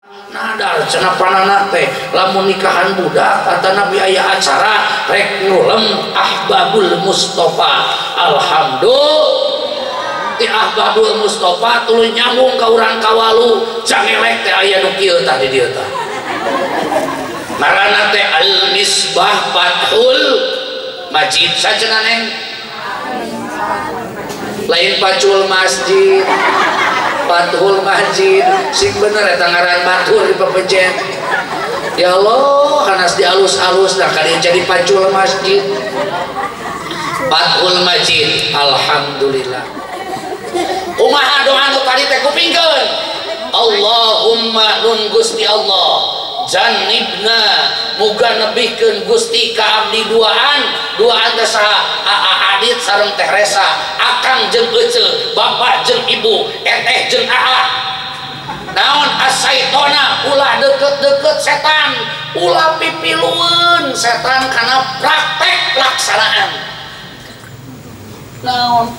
Nadar cenah panana teh lamun nikahan budak kata Nabi aya acara rek ngulem ahbabul Mustafa. Alhamdulillah ti ahbabul Mustafa tuluy nyambung ka urang kawalu jangelek teh aya nu kieu tah di dieu tah. Marana teh Al Misbah Fathul Majid sacenah neng. Lain pacul masjid. Fathul Majid sing bener eta ngaran batur di pepejen. Ya Allah hanas dialus-alus dah kali jadi pacul masjid. Fathul Majid. Alhamdulillah. Kumaha doa nu tadi teh kupingkeun. Allahumma nun Gusti Allah jannibna muga nebihkeun Gusti ka abdi duaan teh saha adit sareng teh Resa akang jeung ece bapak jeung ibu eteh jeung aa naon asaitona ulah deket-deket setan ulah pipilueun setan kana praktek pelaksanaan naon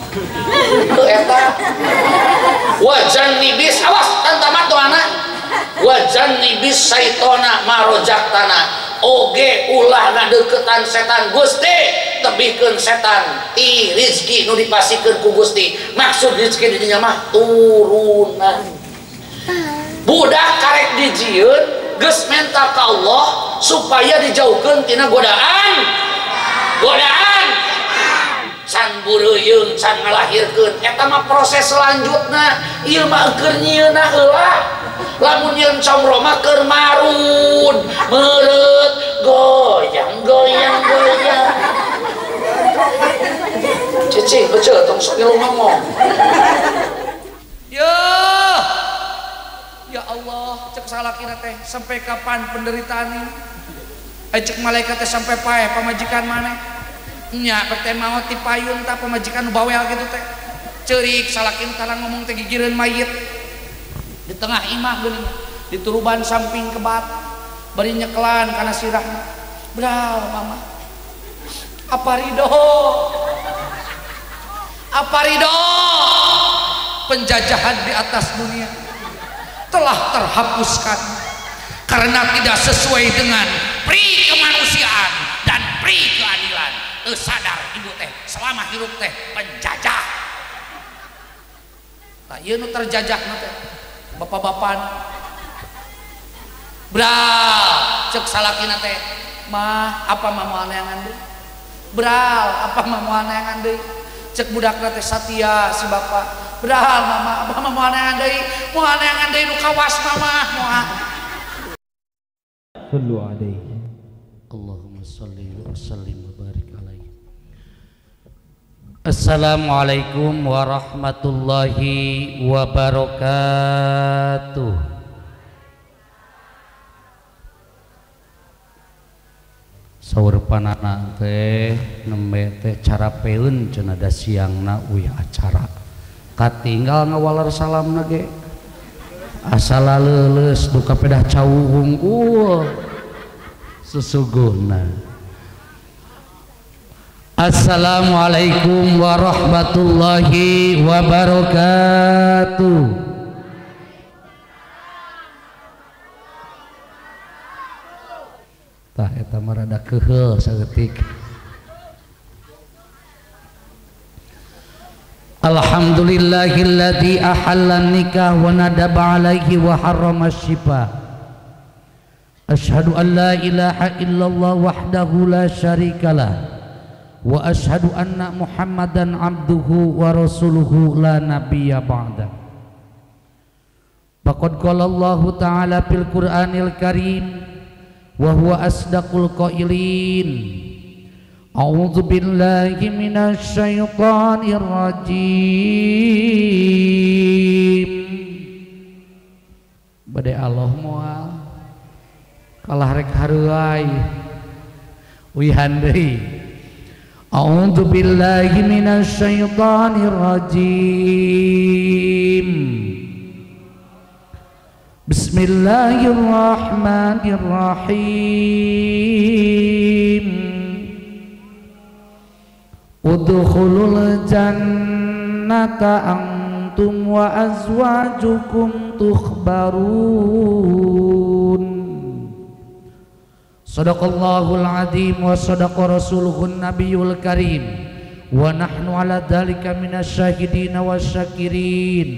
teu eta wajan nibis awas tantamat doana wajan nibis saitona marojaktana oge ulah ngadeketan setan Gusti tebihkeun setan ti rizki nu dipasikeun ku Gusti maksud rizki di dinya mah turunan budak karek dijieun geus menta ka Allah supaya dijauhkeun tina godaan can bureuyeung can ngalahirkeun eta mah proses selanjutna ieu mah keur nyieunna heula lamun nyieun comro mah keur marun meureut goyang cicing beul tong sok ngilu ngomong ya Allah cek salakina teh sampai kapan penderitaan ini cek malaikat teh sampai pae pamajikan maneh nya teh maot ti payun tah pamajikan nu bawel gitu teh ceurik salakin tara ngomong teh gigireun mayit di tengah imah geuning di turuban samping kebat bari nyekelan kana sirahna bral mama apa ridho penjajahan di atas dunia telah terhapuskan karena tidak sesuai dengan pri kemanusiaan dan pri keadilan. Sadar ibu teh selama hidup teh penjajah. Nah ieu nu terjajah teh bapak-bapak bral cek salakina teh mah apa mah moal neangan deui bral apa mah moal neangan deui cek budakna teh satia si bapak bral mama apa mah moal neangan deui nu kawas mama moal sallu alaihi Allahumma shalli wa sallim wa barik alaihi. Assalamualaikum warahmatullahi wabarakatuh. Saur panana teh nembe teh carapeun cenah da siangna uih acara katinggal ngawalar salamna ge asal leuleus duka pedah cawung susuguhna. Assalamualaikum warahmatullahi wabarakatuh. Tah eta mah rada keheul saeutik. Alhamdulillahilladzi ahalla nikah wa nadaba alaihi wa harrama syifa. Asyhadu an la ilaha illallah wahdahu la syarikalah wa asyhadu anna Muhammadan abduhu wa rasuluhu la nabiyya ba'da. Faqad qala Allah ta'ala fil Qur'anil Karim wa huwa asdaqul qailin. A'udzu billahi minasy syaithanir rajim. Bade Allah moal kalah rek hareuy wihan deui. A'udzu billahi minasy syaithanir rajim. Bismillahirrahmanirrahim. Udkhulul jannata antum wa azwajukum tukhbarun. Sadaqallahul adzim wa sadaqa rasuluhun nabiyul karim wa nahnu ala dzalika minasyahidin wasyakirin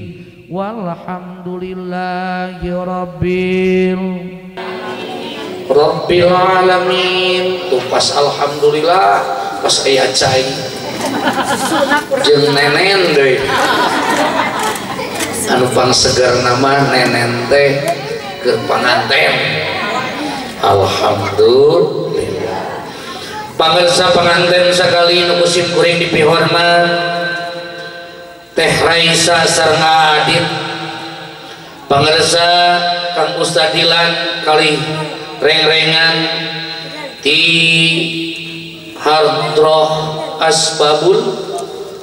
walhamdulillahi rabbil alamin. Tuh pas alhamdulillah pas aya cai jeung nenen deui anu pangsegar nama nenen teh keur panganten. Alhamdulillah. Pangarsa panganten sakali nu kusim kuring dipihormat Teh Raisa sareng Adit. Pangarsa Kang Ustad Dilan kali reng-rengan ti Hardroh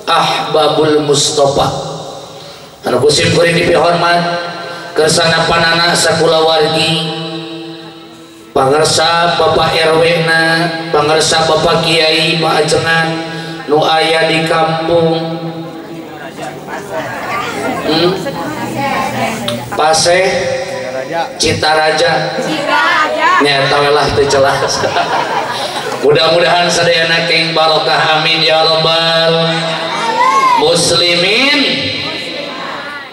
Ahbabul Mustafa anu kusim kuring dipihormat kersana panana sakulawargi. Pangarsa Bapak RW na, pangarsa Bapak Kiai Maajengan nu aya di kampung Paseh Citaraja nyata lah teu jelas. Mudah-mudahan sadayana keng barokah amin ya rabbal muslimin.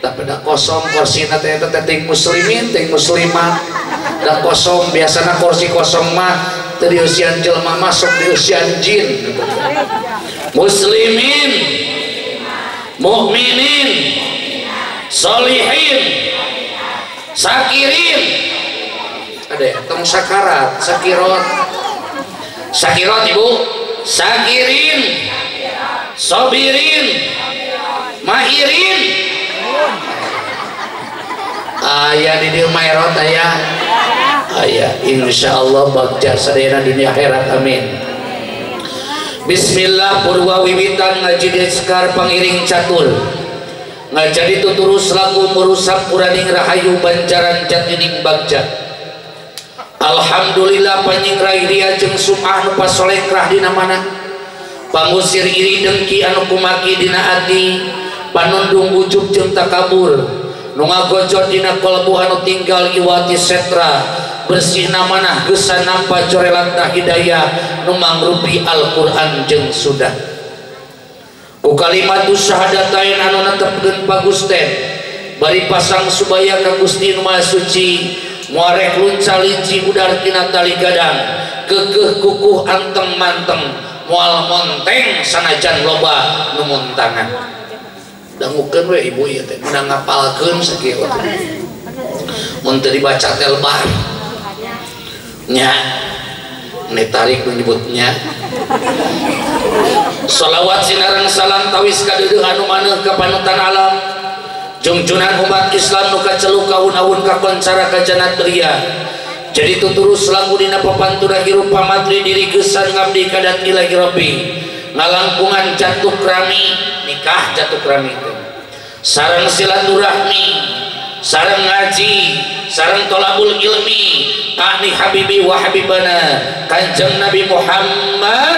Tapi dah kosong kursi teh ting muslimin ting muslimah dah kosong. Biasanya kursi kosong mah tadi usian jelma masuk di usian jin. Muslimin mukminin solihin sakirin ada ya tong sakarat sakirot ibu sakirin sobirin mahirin ayah di dieu maerot ayah insyaallah bagja sadayana dunia akhirat amin. Bismillah purwa wiwitan ngaji sekar pangiring catul ngajadi tuturus lagu merusak puraning rahayu banjaran jatining bagja. Alhamdulillah panyingrai dia jeung sumah nu pasolekrah dina mana pangusir iri dengki anu kumaki dina ati panundung ujub jeung takabur nu ngagojot dina kolbu anu tinggal iwati setra bersih namanah geus nampa corelatna hidayah nu mangrupi Al-Qur'an jeung sudah ku kalimatus syahadatain anu netepkeun pagusten bari pasang subaya ka Gusti Nu Maha Suci muarek lunca-linci udar tina tali gadang keukeuh kukuh anteng manteng moal monteng sanajan loba nu muntangan. Dangukeun we ibu ieu teh meunang ngapalkeun sakieu mun teu dibaca teh lebah nya tarik menyebutnya sholawat sinareng salam tawis kadeudeung anu maneh ka panutan alam jungjunan umat Islam nu kaceluk kaun-aun kakoncara ka jannat belia jadi tuturus lagu dina papantuna hirup pamatri diri geusan ngabdi kadat ilahi rabbi ngalangkungan jatuk rami nikah jatuk rami teh sareng silaturahmi sareng ngaji sareng tolabul ilmi ahli habibi wa habibana kanjeng Nabi Muhammad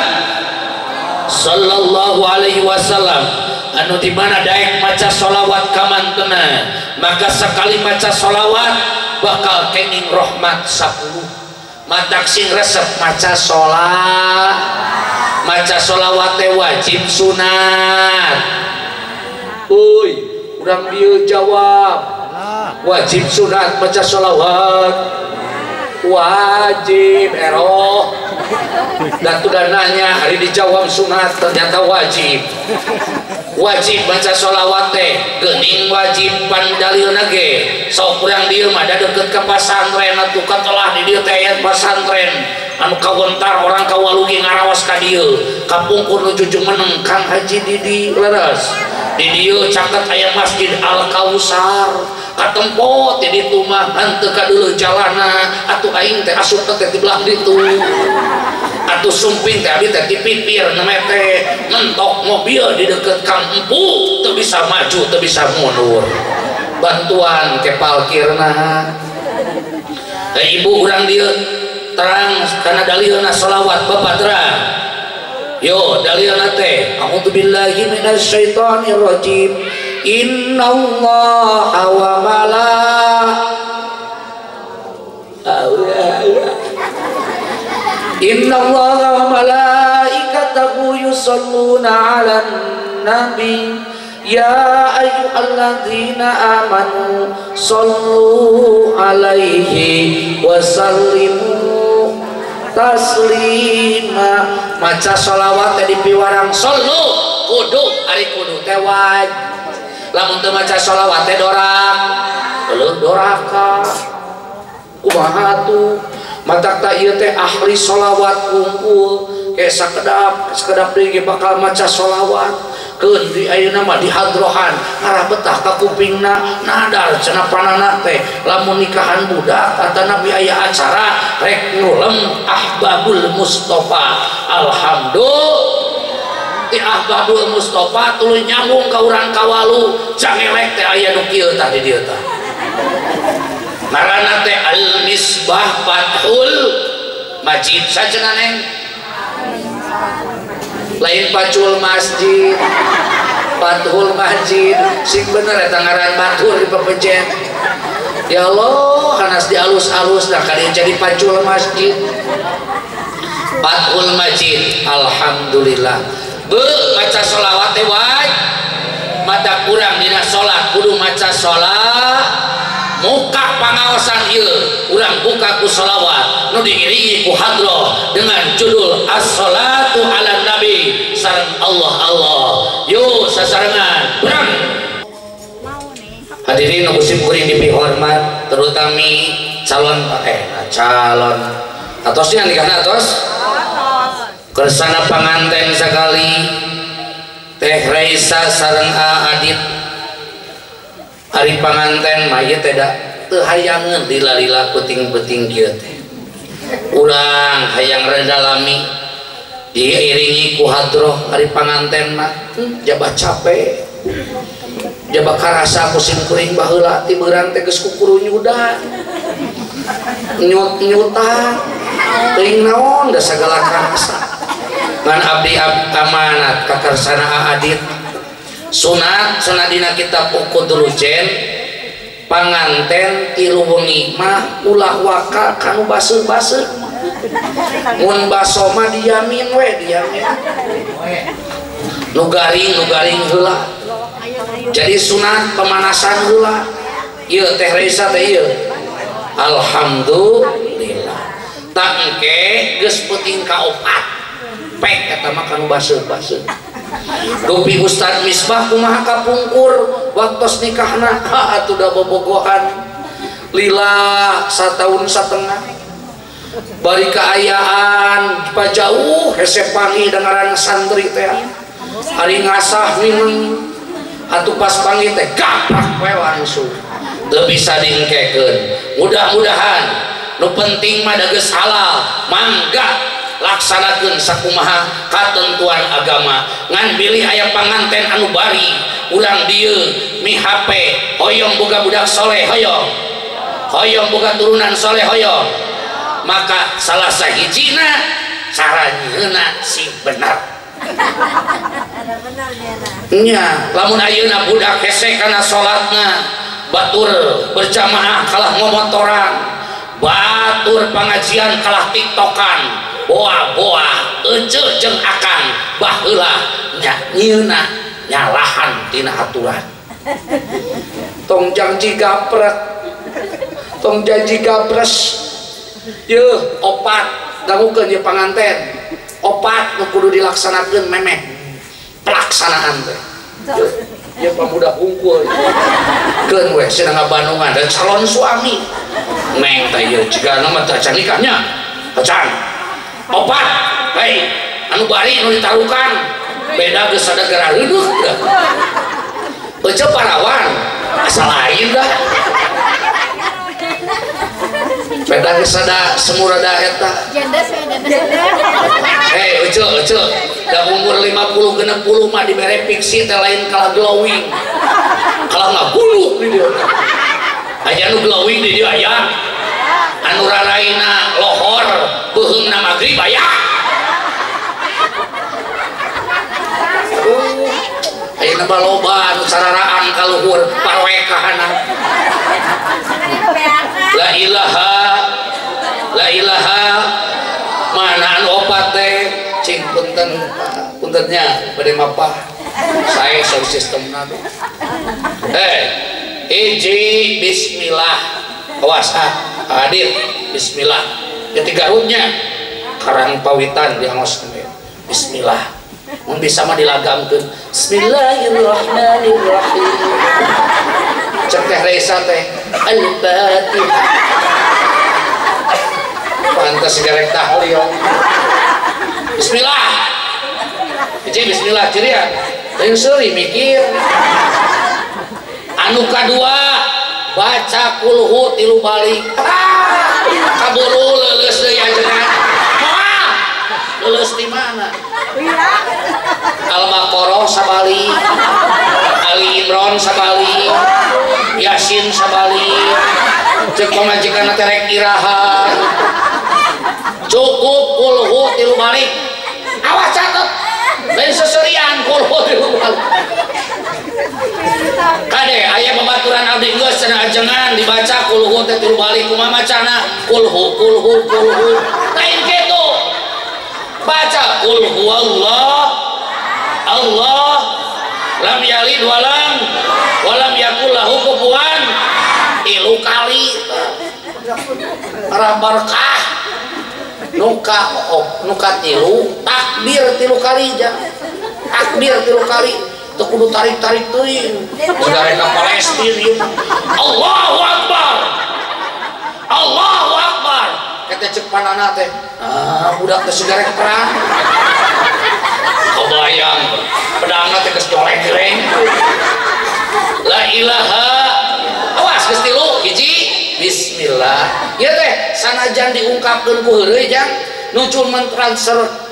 sallallahu alaihi wasallam anu di mana daek maca sholawat kamantena maka sekali maca sholawat bakal kenging rahmat 10 matak sing resep maca sholawat teh wajib sunat. Uy urang dieu jawab wajib sunat maca sholawat wajib eroh dan tuh nanya hari dijawab sunat ternyata wajib baca sholawat teh geuning wajib pandalilna ge sok urang dieu mah da deukeut ka pasantren atuh katelah di dieu teh pasantren anu kawentar orang kawalugi ngarawas ka dieu kapungkur nu jujung meneng Kang Haji Didi leres di dieu caket aya Masjid Al Kausar katempo teh ditu mah henteu kadeuleuh jalana atuh aing teh asup teh di belah ditu atuh sumping teh abdi teh di pipir nemete mentok mobil di deukeut Kang Empu teu bisa maju teu bisa mundur bantuan ke parkirna ibu urang dieu terang karena dalilna sholawat Bapak terang yo dalilna teh a'udzubillahi minasyaitonir rajim innallaha wa Innallaha wa malaikatahu yusholluna 'alan nabi ya ayyuhalladzina amanu shollu 'alaihi wa sallimu taslima. Maca sholawat di piwarang shollu kudu ari kudu teh wajib. Lamun teu maca sholawat teh dorang doraka kumaha tuh matak tak ieu teh ahli sholawat kumpul kayak sakedap deui bakal maca sholawat keun di ayeuna mah di hadrohan arah betah ka kupingna nadar cenah panana teh lamun nikahan budak kata Nabi aya acara rek ngulem ahbabul mustofa. Alhamdulillah ti ahbabul mustofa tuluy nyambung ka urang kawalu jangelek teh aya nu kieu tah di dieu tah ngaranna teh al misbah fathul majid sacenah neng lain pacul masjid fathul masjid sing bener eta ngaran batur di pepejen. Ya Allah hanas dialus-alus dah kali jadi pacul masjid fathul majid. Alhamdulillah maca sholawat teh wajib mata kurang dina sholat kudu maca sholat muka pangaosan ieu urang buka ku sholawat nu diiringi ku hadroh dengan judul as-sholatu ala nabi sareng Allah. Yo sasarengan berang hadirin nu kuring dipihormat terutami calon atosnya nikahna atos kersana panganten sakali Teh Raisa sareng Adit hari panganten mah ieu teh da teu hayangeun lila-lila puting-puting kieu teh urang hayang redalami diiringi ku hadroh hari panganten mah jabah capek jabah karasa kusim kuring baheula ti beurang teh geus kukuru nyudan nyut-nyutan teuing naon da sagala karasa ngan abdi amanat ka karsana Adit sunat sanadina kitab Ukudrujen panganten tilu wengi mah ulah waka kanu baseuh-baseuh mun baso mah diamin nu garing heula jadi sunat pemanasan heula ieu teh Raisa teh ieu. Alhamdulillah tak engke geus peuting ka opat pek eta mah kanu baseuh-baseuh. Dupi Ustad Misbah kumaha kapungkur waktos nikahna atuh da bobogohan lila 1 tahun setengah bari kaayaan pajauh hese pangi dengaran santri teh hari ngasah minum atuh pas pangi teh gaprak we langsung teu bisa diengkekeun. Mudah-mudahan nu penting mah da geus halal mangga laksanakeun sakumaha katentuan agama ngan bilih aya panganten anu bari urang dieu mihape hoyong boga budak soleh hoyong boga turunan soleh hoyong maka salah sahijina cara nyieuna si benar nya lamun ayeuna budak hese kana salatna batur berjamaah kalah ngomotoran batur pengajian kalah tiktokan boa ece jeung akan baheula nyieuna nyalahan tina aturan tong janji gaprek tong janji gapres yeuh opat dangukeun ieu panganten opat nu kudu dilaksanakeun memeh pelaksanaan teh ieu pamuda hungkul keun we cenah ngabandungan dan calon suami neng teh ieu jigana mah teh can nikahnya acan opat hei anu bari nu ditarukan beda geus sadegara heudeuk dah ece parawan asal lain dah beda geus sada semurada eta hei ece da umur 50 60 mah dibere fiksi teh lain kalah glowing kalah ngaguluk di dieu aya nu glowing di dieu aya anu raraina lohor beuheungna magrib aya ayeuna mah loba anu sararaan ka luhur parwekahana la ilaha mana puntennya pada mapah saya soal sistem nabi. Hiji bismillah, awas hadir bismillah. Ketiga rutnya karang pawitan diangos bismillah. Mun bisa mah dilagamkeun bismillahirrahmanirrahim. Cek teh Reza teh al-Fatihah. Pantas garek tahlil. Bismillah. Hiji bismillah cirian. Lain seuri mikir. Anu kadua baca kulhu 3 balik. Kaburu leuleus deui ajengan. Moal. Leuleus di mana? Al-Baqarah sabali, Ali Imran sabali, Yasin sabali. Cek pamajikan terek irahan. Cukup kulhu 3 balik. Awas catet. Lain seserian kulhu 3 balik. Kade aya babaturan abdi geus cenah ajengan dibaca kulhu teh 3 balik kumaha macana kulhu lain kitu baca kul huwallah Allah lam yalid walam yakul lahu kufuwan 3 kali arah berkah nuka 3 takbir 3 kali ja takbir 3 kali teu kudu tarik-tarik teuing sagare ka Palestina Allahu Akbar Allahu Akbar kata cek panana teh budak teh sagare perang kebayang pedangna teh geus coleng-coleng la ilaha awas geus 3 hiji bismillah ieu teh sanajan diungkapkeun ku heureuy jang nu cuman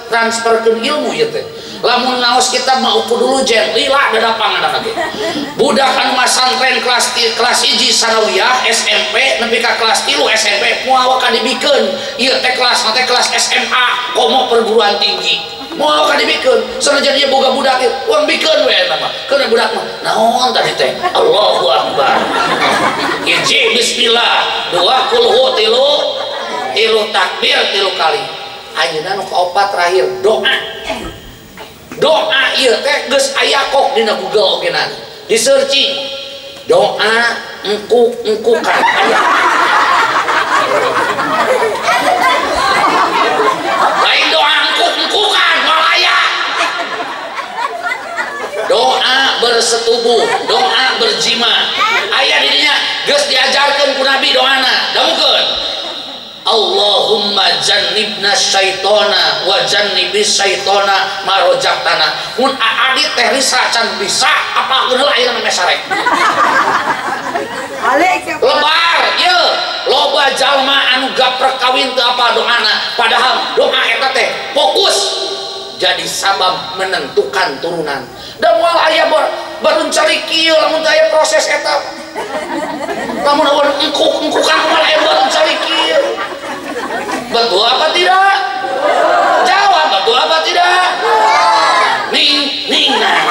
transferkeun ilmu ieu teh lamun naos kita mau dulu jen lila dadapangan lagi budak anu masantren kelas 1 sanawiyah SMP nepi ka kelas 3 SMP moal ka dibikeun ieu teh kelas SMA komo perguruan tinggi moal ka dibikeun sanajan ieu boga budak ieu uang bikeun we eta mah keun budak mah naon tadi teh Allahu Akbar hiji bismillah 2 kulhu 3 takbir 3 kali ayeuna nu kaopat terakhir doa ieu teh geus aya kok dina Google ogenan di searching doa engkukan aya lain doa engkukan malaya doa bersetubuh doa berjima aya di dinya geus diajarkeun ku Nabi doana damukeun Allahumma jannibna syaitona wa jannibis syaitona marojaktana mun adit teh risa can bisa apa geul aya mah sarek lebar ieu loba jalma anu gaprek kawin teu apa doana padahal doa eta teh fokus jadi sabab menentukan turunan da moal aya baruncari kieu lamun teu aya proses eta lamun engkukan moal aya baruncari kieu betul apa tidak? Jawab betul apa tidak? Ningan.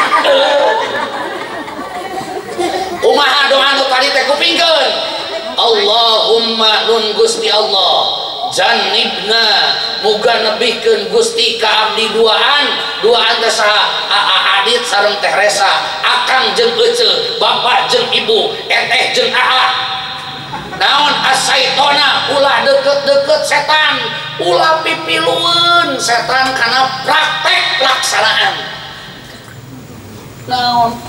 Kumaha doa nu tadi teh kupingkeun. Allahumma nun Gusti Allah jannibna muga nebihkeun Gusti ka abdi duaan teh saha adit sareng teh Reza akang jeung ece bapak jeung ibu eteh jeung aa naon asyaitona ulah deket-deket setan ulah pipilueun setan karena praktek pelaksanaan naon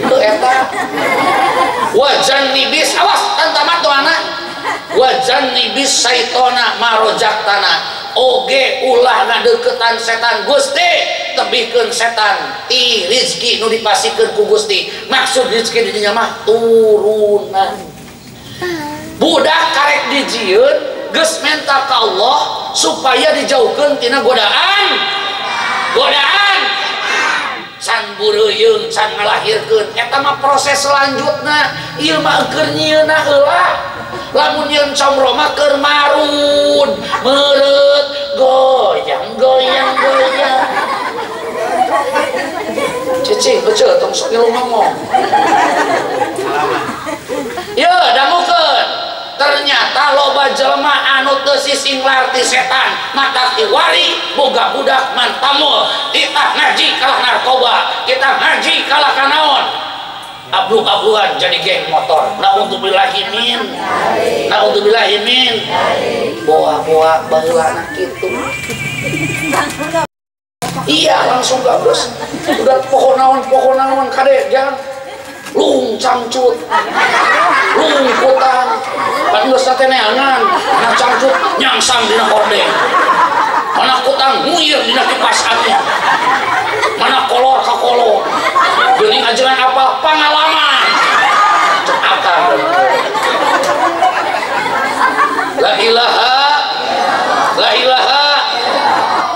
teu eta wajan nibis awas tantamat doana wajan nibis syaitona marojaktana oge ulah ngadeketan setan Gusti tebihkeun setan ti rizki nu dipasikeun ku Gusti maksud rizki di dinya mah turunan budak karek dijieun geus minta ka Allah supaya dijauhkeun tina godaan can bureuyeung can ngalahirkeun eta mah proses selanjutna ieu mah keur nyieunna heula lamun nyieun comro mah keur marun meureut goyang cicing betul tong sok ngilu ngomong ya damukeun ternyata loba jelema anu teu sisinglar ti setan mata kiwari boga budak mantamul kita ngaji kalah narkoba kita ngaji kalah kanaon abluk-abluan jadi geng motor naudzubillahimin boa-boa baheula kitu iya langsung gabus udah pohon naon kade jangan lung cangcut lung kutang kan geus teh neangan mana cangcut nyangsang dina hordeng mana kutang nguyeur dina kipas angin mana kolor ka kolor geuning ajengan apa pengalaman cek akal la ilaha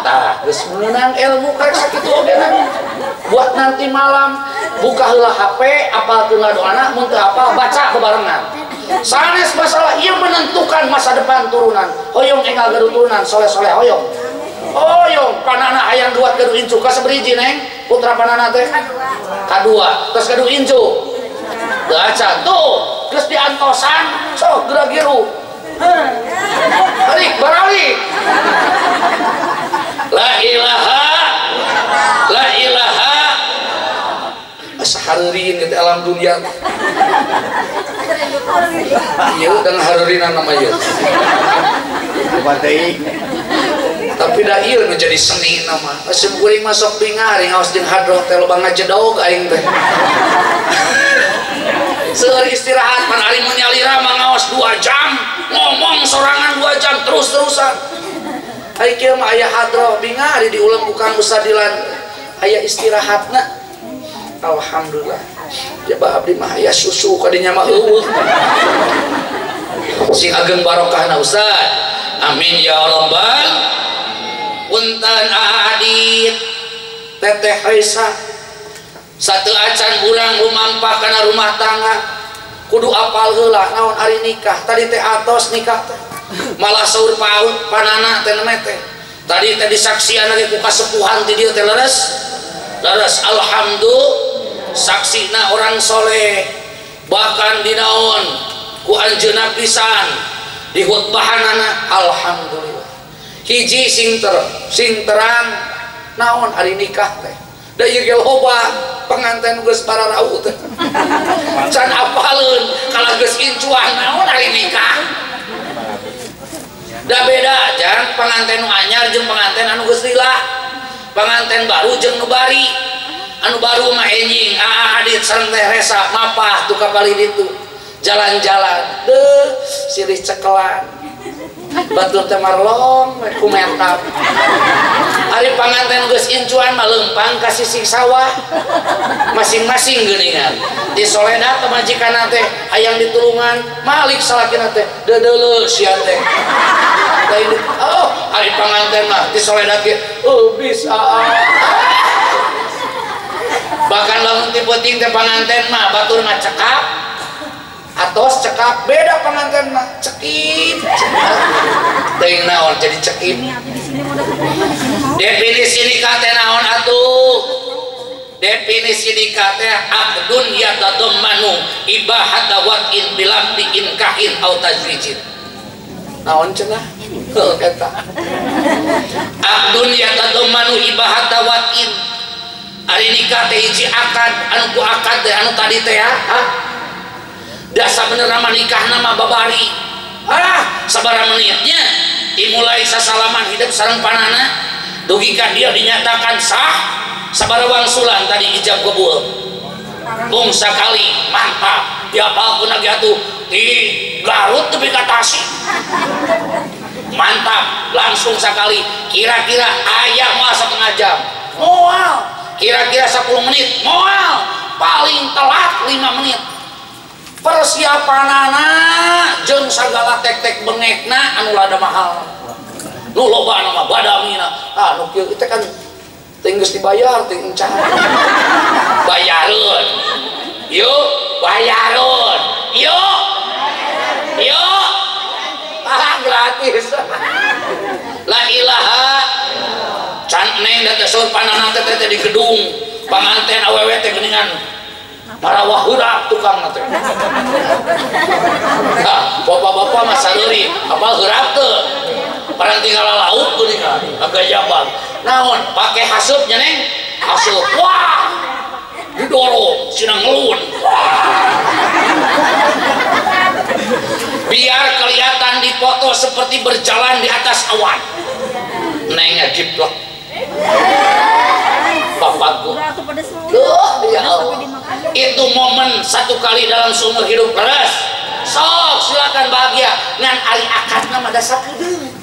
tah geus meunang ilmu karek sakitu oge buat nanti malam buka heula HP apalkeun doana mun teu apal baca bebarengan sanes masalah ieu menentukan masa depan turunan hoyong enggal gaduh turunan soleh-soleh hoyong panana hayang duat gaduh incu ka saberiji neng putra panana teh kadua terus gaduh incu baca tuh geus diantosan sok geura giru balik barali la ilaha sahareureun di alam dunia ieu dengan hareureuna nama ieu tapi da ieu nu jadi seni nama asup kuring masuk bingaring aos jeung hadroh teh loba ngajedog aing teh seueur istirahat pan ari mun nyalira mangaos 2 jam ngomong sorangan 2 jam terus-terusan ari kieu mah aya hadroh bingari diulang ku Kang Usadilan aya istirahatna alhamdulillah jaba abdi mah aya susu kadinya mah eueuh sing ageng barokahna Ustaz amin ya rabbal punten adit teteh Raisa satu acan urang lumampah kana rumah tangga kudu apal heula naon ari nikah tadi teh atos nikah teh malah saur paut panana teh teh tadi teh disaksian lagi ku kasepuhan ti dieu teh leres alhamdulillah saksina orang soleh bahkan dinaon ku anjeunna pisan di khutbahanana alhamdulillah hiji sing terang naon ari nikah teh da ieu ge loba penganten geus pararau teh can apaleun kalau geus incuan naon ari nikah da beda jang penganten nu anyar jeung penganten anu geus lila penganten baru jeung nu bari anu baru mah enjing adit sareng teh Resa mapah tuh kapali ditu jalan-jalan deuh sirih cekelan batur teh marlong ku metap ari panganten geus incuan mah leumpang ka sisih sawah masing-masing geuningan di Soledad teh majikanna teh hayang ditulungan malik salakina teh dedeuleu sia teh oh ari panganten mah di Soledad ge bisa bahkan lamun ti peuting teh panganten mah batur mah cekap atos cekap beda panganten mah cekip teuing naon jadi cekip definisi nikah teh naon atuh definisi nikah teh aqdun yatadammanu ibahata waqin bilafdi inkahin au tajwijin naon cenah heuh eta aqdun yatadammanu ibahata waqin ari nikah teh hiji akad anu ku akad teh anu tadi teh ya dasar bener nama nikah nama babari sabaraha menitnya dimulai sasalaman hidup sareng panana dugi ka dia dinyatakan sah sabaraha wangsulan tadi ijab qabul bung sakali mantap diapalkeun lagi atuh di Garut tepi ka Tasik mantap langsung sekali kira-kira aya moal 1/2 jam moal kira-kira 10 menit moal paling telat 5 menit persiapanana jeung sagala tek-tek bengekna anu lada mahal nu loba nama badamina nu kieu teh kan teh geus dibayar teh encan bayareun yuk bayareun yuk gratis la ilaha can neng da saur panana teh di gedung panganten awewe teh geuningan marawah heurap tukang teh. Nah, bapak-bapak mah sadeuring apal heurap teu. Parang tinggal lauk geuningan agak jambang. Naon pake hasupnya neng? Hasup. Wah. Didorong sinang ngelun. Biar kelihatan di foto seperti berjalan di atas awan. Nengnya jiplak. Bapakku. Ya Allah. Itu momen satu kali dalam seumur hidup keras. Sok silakan bahagia ngan ari akad nama dasar kedeung.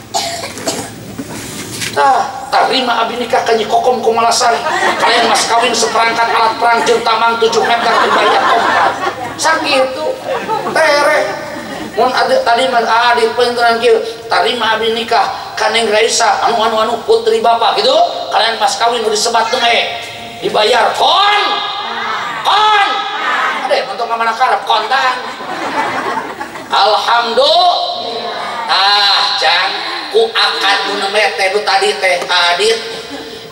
Tarima abi nikah ka Nyi Kokom Kumalasari. Kalian mas kawin seperangkat alat perang jeung tamang 7 meter dibayar kompat. Sakitu tere. Mun ada tadi mah adit penteran kieu tarima abi nikah ka Neng Raisa anu putri bapak gitu. Kalian pas kawin udah disebat teu dibayar kon. Ade untuk mana karep kontan. Alhamdulillah. Jang ku akad nu teh nu tadi teh adit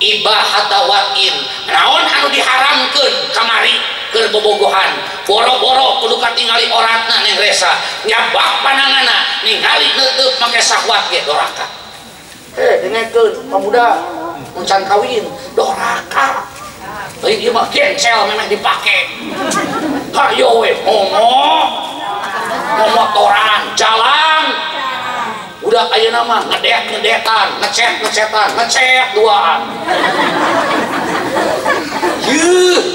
ibahatawain naon anu diharamkeun kamari keur bobogohan boro-boro kudu katingali oratna Neng Resa nyabak pandanganna ningali neuteuk make syahwat ge doraka dengekeun pemuda mun can kawin doraka teuing ieu mah gensel memeh dipake hayo we momotoran jalan udah ayeuna mah ngedekan ngecet duaan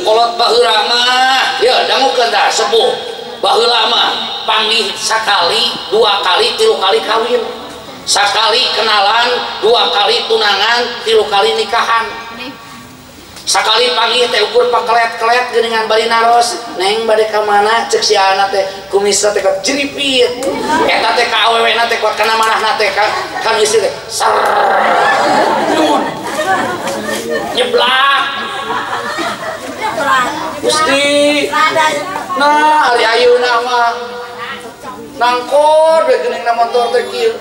kolot baheula mah ya dangukeun tah sepuh baheula mah panggih sakali 2 kali 3 kali kawin sakali kenalan 2 kali tunangan 3 kali nikahan sakali panggih teh ukur pakelet-kelet geuningan bari naros neng bade ka mana cek si anak teh kumisna teh kok jeripit eta teh ka awewena teh kuat kana manahna teh kan istri teh sar nyeblak Gusti nah hari ayeuna mah nangkor we geuning motor teh kieu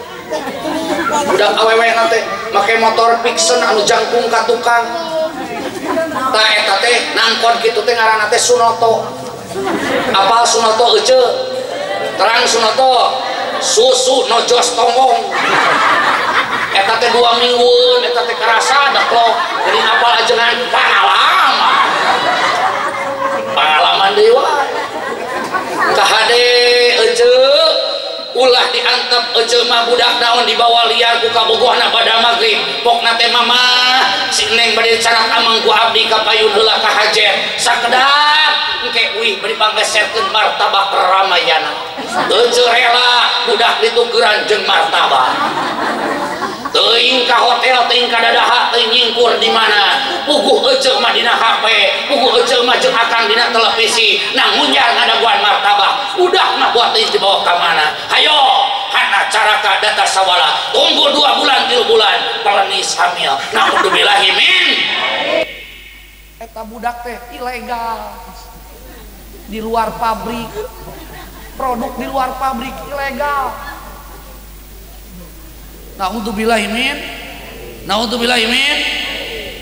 budak awewena teh make motor Pixen anu jangkung ka tukang tah eta teh nangkon kitu teh ngaranna teh Sunoto. Apal Sunoto euceu? Terang Sunoto. Susu nojos tonggong. Eta teh 2 minggueun eta teh karasa deklok. Jadi apal ajengan pangalaman deui wae. Ka hade euceu ulah diantep euceu mah budak naon dibawa liar ku kabogohna pada magrib pokna teh mama si Neng bade carak amang ku abdi ka payun heula ka hajet sakedap engke wih beri panggeserkeun martabak ramayana euceu rela budak ditukeran jeung martabak teuing ka hotel teuing ka dadaha teuing nyingkur di mana puguh euceu mah dina HP puguh euceu mah jeung akang dina televisi nang munjar ngadaguan martabak budak mah buat teuing dibawa ka mana hayo hana caraka data sawala tunggu 2 bulan 3 bulan pelenis hamil naudzubillahi min eta budak teh ilegal di luar pabrik produk di luar pabrik ilegal naudzubillahi min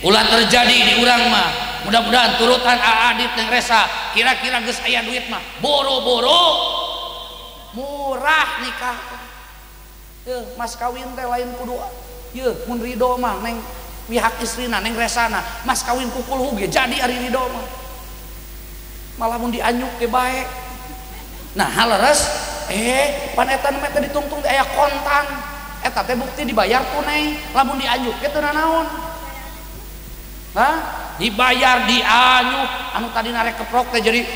ulah terjadi di urang mah mudah-mudahan turutan Adit Neng Resa kira-kira geus aya duit mah boro-boro murah nikah mas kawin teh lain kudu mun ridho mah neng pihak istrina Neng Resana mas kawin kukul huge jadi ari ridho mah malah mun dianyuk ge bae nah haleres pan eta mah teh ditungtung teh aya kontan eta teh bukti dibayar tunai lamun dianyuk teh naon dibayar dianyuk anu tadi narek keprok teh jadi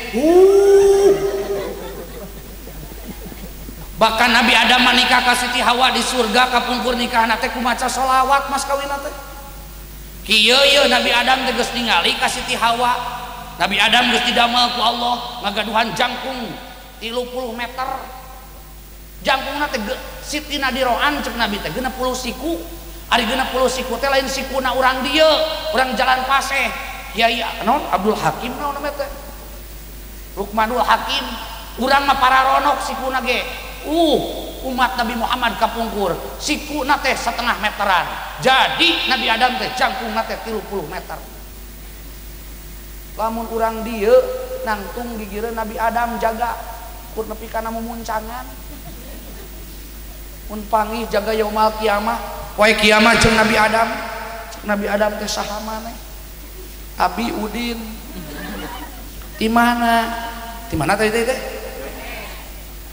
bahkan Nabi Adam menikah ka Siti Hawa di surga kapungkur nikahna teh kumaca sholawat mas kawinna teh kieu ye Nabi Adam teh geus ningali ka Siti Hawa Nabi Adam geus didamel ku Allah ngagaduhan jangkung 30 meter jangkungna teh sitina diroan cek Nabi teh 60 siku ari 60 siku teh lain sikuna urang dieu urang jalan Paseh Kiai naon Abdul Hakim naon namanya teh Lukmanul Hakim urang mah pararonok sikuna ge umat Nabi Muhammad kapungkur sikuna teh 1,5 meteran jadi Nabi Adam teh jangkungna teh 30 meter lamun urang dieu nangtung gigireun Nabi Adam jaga kur nepi kana mumuncangan mun panggih jaga yaumul kiamah poe kiamah jeung Nabi Adam. Nabi Adam teh saha maneh? Abi Udin. Di mana? Di mana teh teh?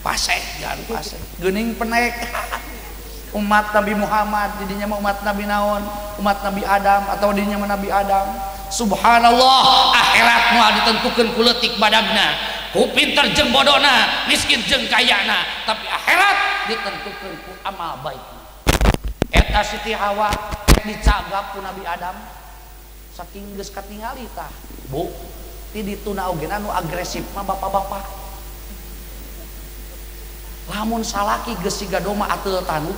Paseh, jangan paseh. Geuning penek. Umat Nabi Muhammad, didinya mah umat Nabi naon? Umat Nabi Adam atau didinya mah Nabi Adam. Subhanallah, akhirat moal ditentukeun ku leutik badagna, ku pinter jeung bodona, miskin jeung kayana, tapi akhirat ditentukeun ku amal baik. Eta Siti Hawa dicagap ku Nabi Adam saking geus katingali tah. Bu, ti dituna oge nu agresif mah bapak-bapak. Lamun salaki geus siga doma ateul tanu.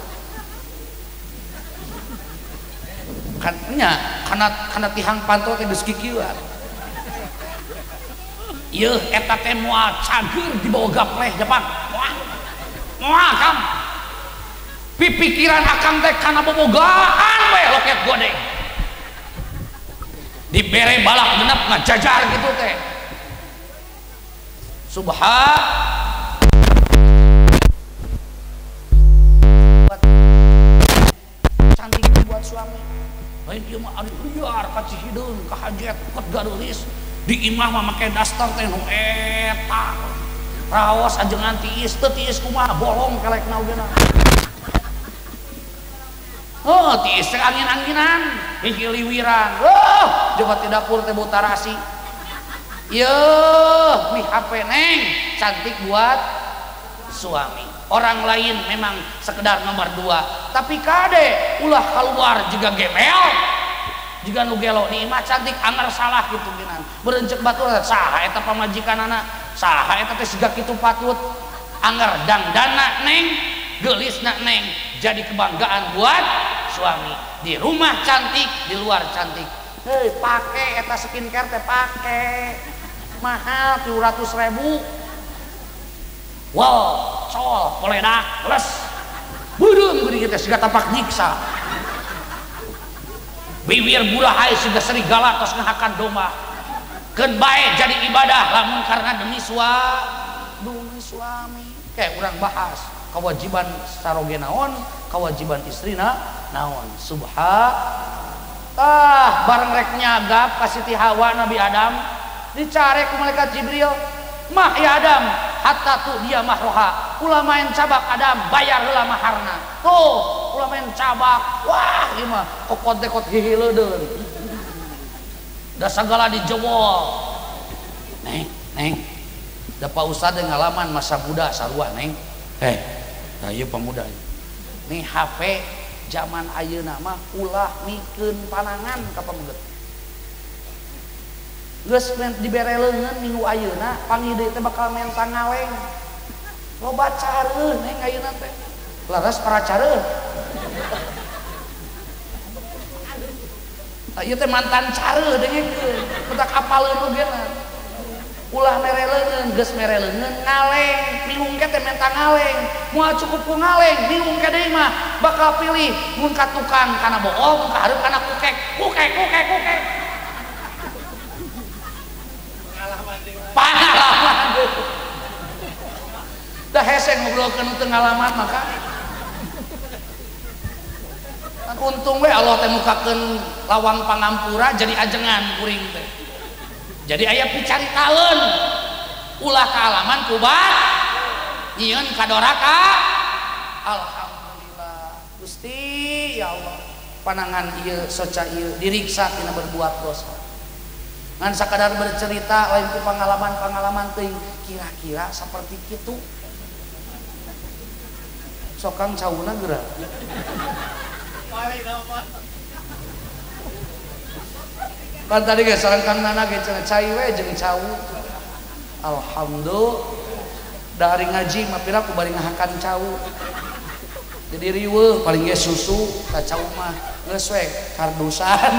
Kan nya kana tihang pantau teh geus kikieuan. Ieu eta teh moal cager dibawa gapleh Jepang. Moal kam. Pipikiran akang teh kana bobogaan we loket godeng. Dibere balak genep ngajajar gitu teh. Cantik buat suami. Lain ieu mah ari liar ka Cihideung ka Hajet ket garulis di imah mah make daster teh nu eta. Raos ajengan tiis teu tiis kumaha bolong kelekna oge na. Oh, tiis teh angin-anginan, hiji liwiran. Oh, coba di dapur teh bau tarasi. Yeuh, nih HP neng, cantik buat suami. Orang lain memang sekedar nomor 2, tapi kade ulah keluar juga gembel. Jika nu gelo nih mah cantik anger salah gitu geunan. Berencek batur saha eta pamajikanana, saha eta teh siga kitu patut. Anger dangdana neng, geulisna neng. Jadi kebanggaan buat suami. Di rumah cantik, di luar cantik. Hei, pake eta skincare teh pake. Mahal 700.000. Wow, sol, poledak, les. Budung geuning teh siga tapak nyiksa. Bibir burahay siga serigala tos ngahakan domba. Keun bae jadi ibadah lamun karena demi suami. Kayak urang bahas kewajiban saroge naon, kewajiban istrina naon. Bareng rek nyagap ka Siti Hawa Nabi Adam dicare ku malaikat Jibril, "Mah ya Adam, hatta tu dia mahroha." Ulah main cabak Adam, bayar heula maharna. Tuh, ulah main cabak. Wah, ieu mah kokot-dekot hihileudeun. Da sagala dijewol. Neng. Da Pak Ustad ngalaman masa muda sarua neng. Nah ieu pemuda. Nih HP zaman ayeuna mah ulah mikeun panangan ka pamuget. Geus dibere leungeun minggu ayeuna panggih deui teh bakal menta ngaleng. Loba careuh neng ayeuna teh. Laras para careuh. Ieu teh mantan careuh dengekeun. Budak apaleun ogena. Ulah mere leungeun, geus mere leungeun ngaleng, bingung ke teh menta ngaleng. Moal cukup ku ngaleng, bingung ke deui mah bakal pilih mun ka tukang kana bohong, mun ka hareup kana kukek. Pengalaman deui. Da hese ngobrolkeun teu ngalaman maka. Kan untung we Allah teh mukakeun lawang pangampura jadi ajengan kuring teh. Jadi aya picaritaeun ulah kaalaman kubat nyieun kadoraka. Alhamdulillah Gusti ya Allah panangan ieu soca ieu diriksa tina berbuat dosa ngan sakadar bercerita lain ku pengalaman teuing kira-kira saperti kitu sokang cauna geura kan tadi ge sareng nana ge cenah cai we jeung cau. Alhamdulillah dari ngaji mah pira ku bari ngahakan cau. Jadi riweuh paling ge susu ka cau mah geus we kardusan.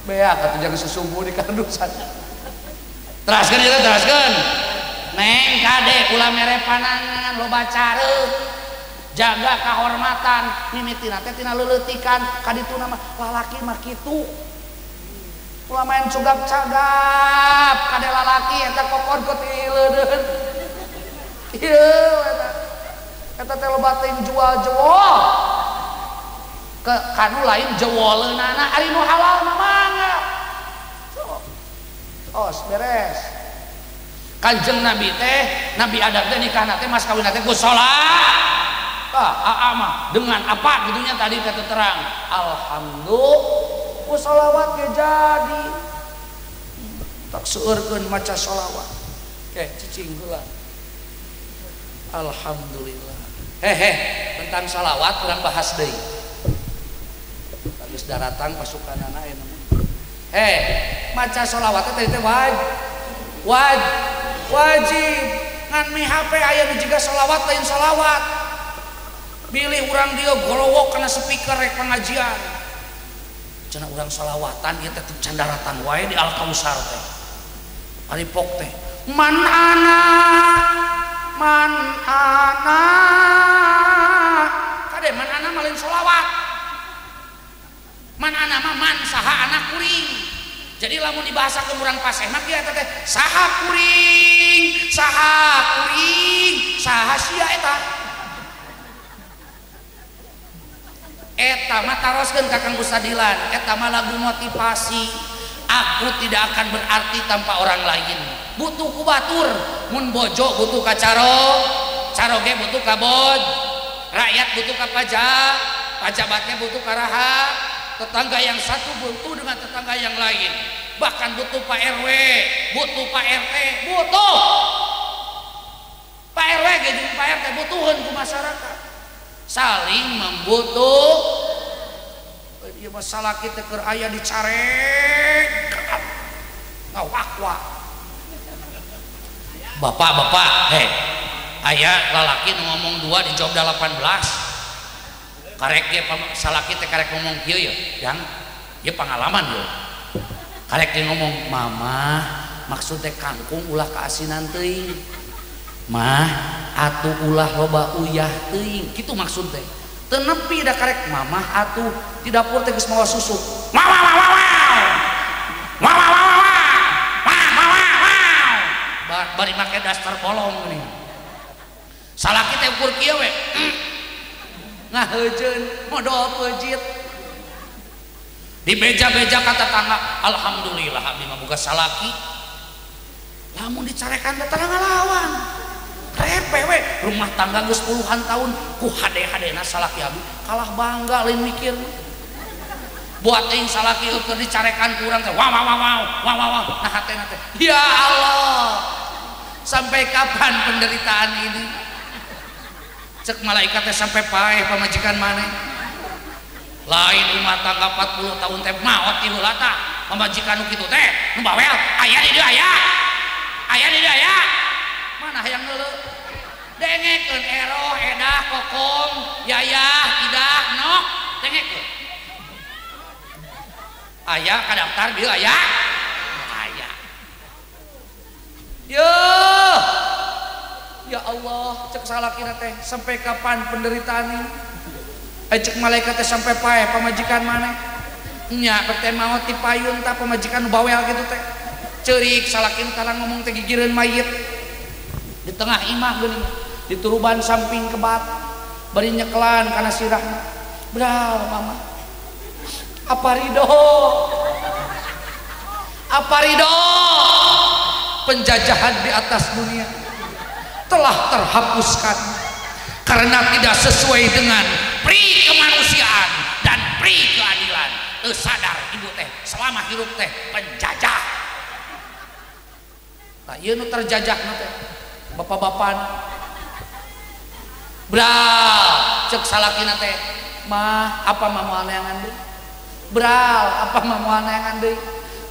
Beak atuh jangan susubu di kardusan. Teraskeun ieu teraskeun. Neng kade ulah mere panangan loba careuh. Jaga kehormatan mimitina teh tina leuleutikan kadituna mah lalaki mah kitu ulah main cugap-cagap kade lalaki eta kokon ku ti leudeun ieu eta teh loba teh jual-jual ke kanu lain jewoleunana ari nu halal mah mangga os beres. Kanjeng Nabi teh Nabi Adam teh nikahna teh mas kawin teh ku salat mah dengan apa gitunya tadi kata terang alhamdulillah ku sholawat ge jadi tak seueurkeun maca sholawat cicing heula alhamdulillah tentang sholawat urang bahas deui geus daratang pasukanana maca sholawat teh wajib ngan mi HP aya nu jiga sholawat lain sholawat pilih urang dia golowok kena speaker rek pengajian cenah urang sholawatan ieu teh can daratan wae di Al Kausar teh ari pok teh man ana kade man ana malin sholawat man ana mah man saha anak kuring. Jadi lamun dibahasakeun urang paseh mah kieu teh saha kuring, saha sia eta. Eta mah taroskeun ka Kang Ustadilan, eta mah lagu motivasi. Aku tidak akan berarti tanpa orang lain. Butuh ku batur, mun bojo butuh ka caroge butuh ka boj, rakyat butuh ka pajak, pajabatnya butuh ka raha. Tetangga yang satu butuh dengan tetangga yang lain, bahkan butuh Pak RW, butuh Pak RT, butuh Pak RW jeung Pak RT butuhan ku masyarakat saling membutuh. Ieu masalah kita keur aya dicarek ngawak-wak bapak-bapak aya lalaki nu ngomong 2 dijawab 18 karek dia salaki teh karek ngomong kieu ya yang ieu pengalaman yo karek dia ngomong mama maksud teh kangkung ulah kaasinan teuing mah atuh ulah loba uyah teuing kitu maksud teh teu nepi da karek mama atuh di dapur teh geus mawa susu bari make daster bolong geuning salaki teh ukur kieu we ngaheujeun modal pejit di beja-beja kata tangga alhamdulillah abdi mah boga salaki lamun dicarekan teh tara ngalawan repe we rumah tangga geus puluhan tahun ku hade-hadena salaki abdi kalah bangga lain mikir buat teuing salaki keur dicarekan ku urang teh wow nah hatena teh ya Allah sampai kapan penderitaan ini cek malaikatnya sampai paeh pamajikan maneh lain rumah tangga 40 tahun teh maot ti heula tah pamajikan nu kitu teh nu bawel aya di dieu aya mana hayang ngeuleuh dengekeun eroh edah kokong yayah idah nok dengekeun aya ka daftar dieu aya ya Allah cek salakina teh sampai kapan penderitaan ini cek malaikat teh sampai paeh pamajikan maneh nya teh maot ti payun tah pamajikan bawel gitu teh ceurik salakina tara ngomong teh gigireun mayit di tengah imah geuning di turuban samping kebat bari nyekelan kana sirahna bral mama apa ridho penjajahan di atas dunia telah terhapuskan karena tidak sesuai dengan pri kemanusiaan dan pri keadilan. Sadar ibu teh selama hidup teh penjajah. Nah, ieu nu terjajah teh bapak-bapak bral cek salakina teh mah apa mah moal neangan deui bral apa mah moal neangan deui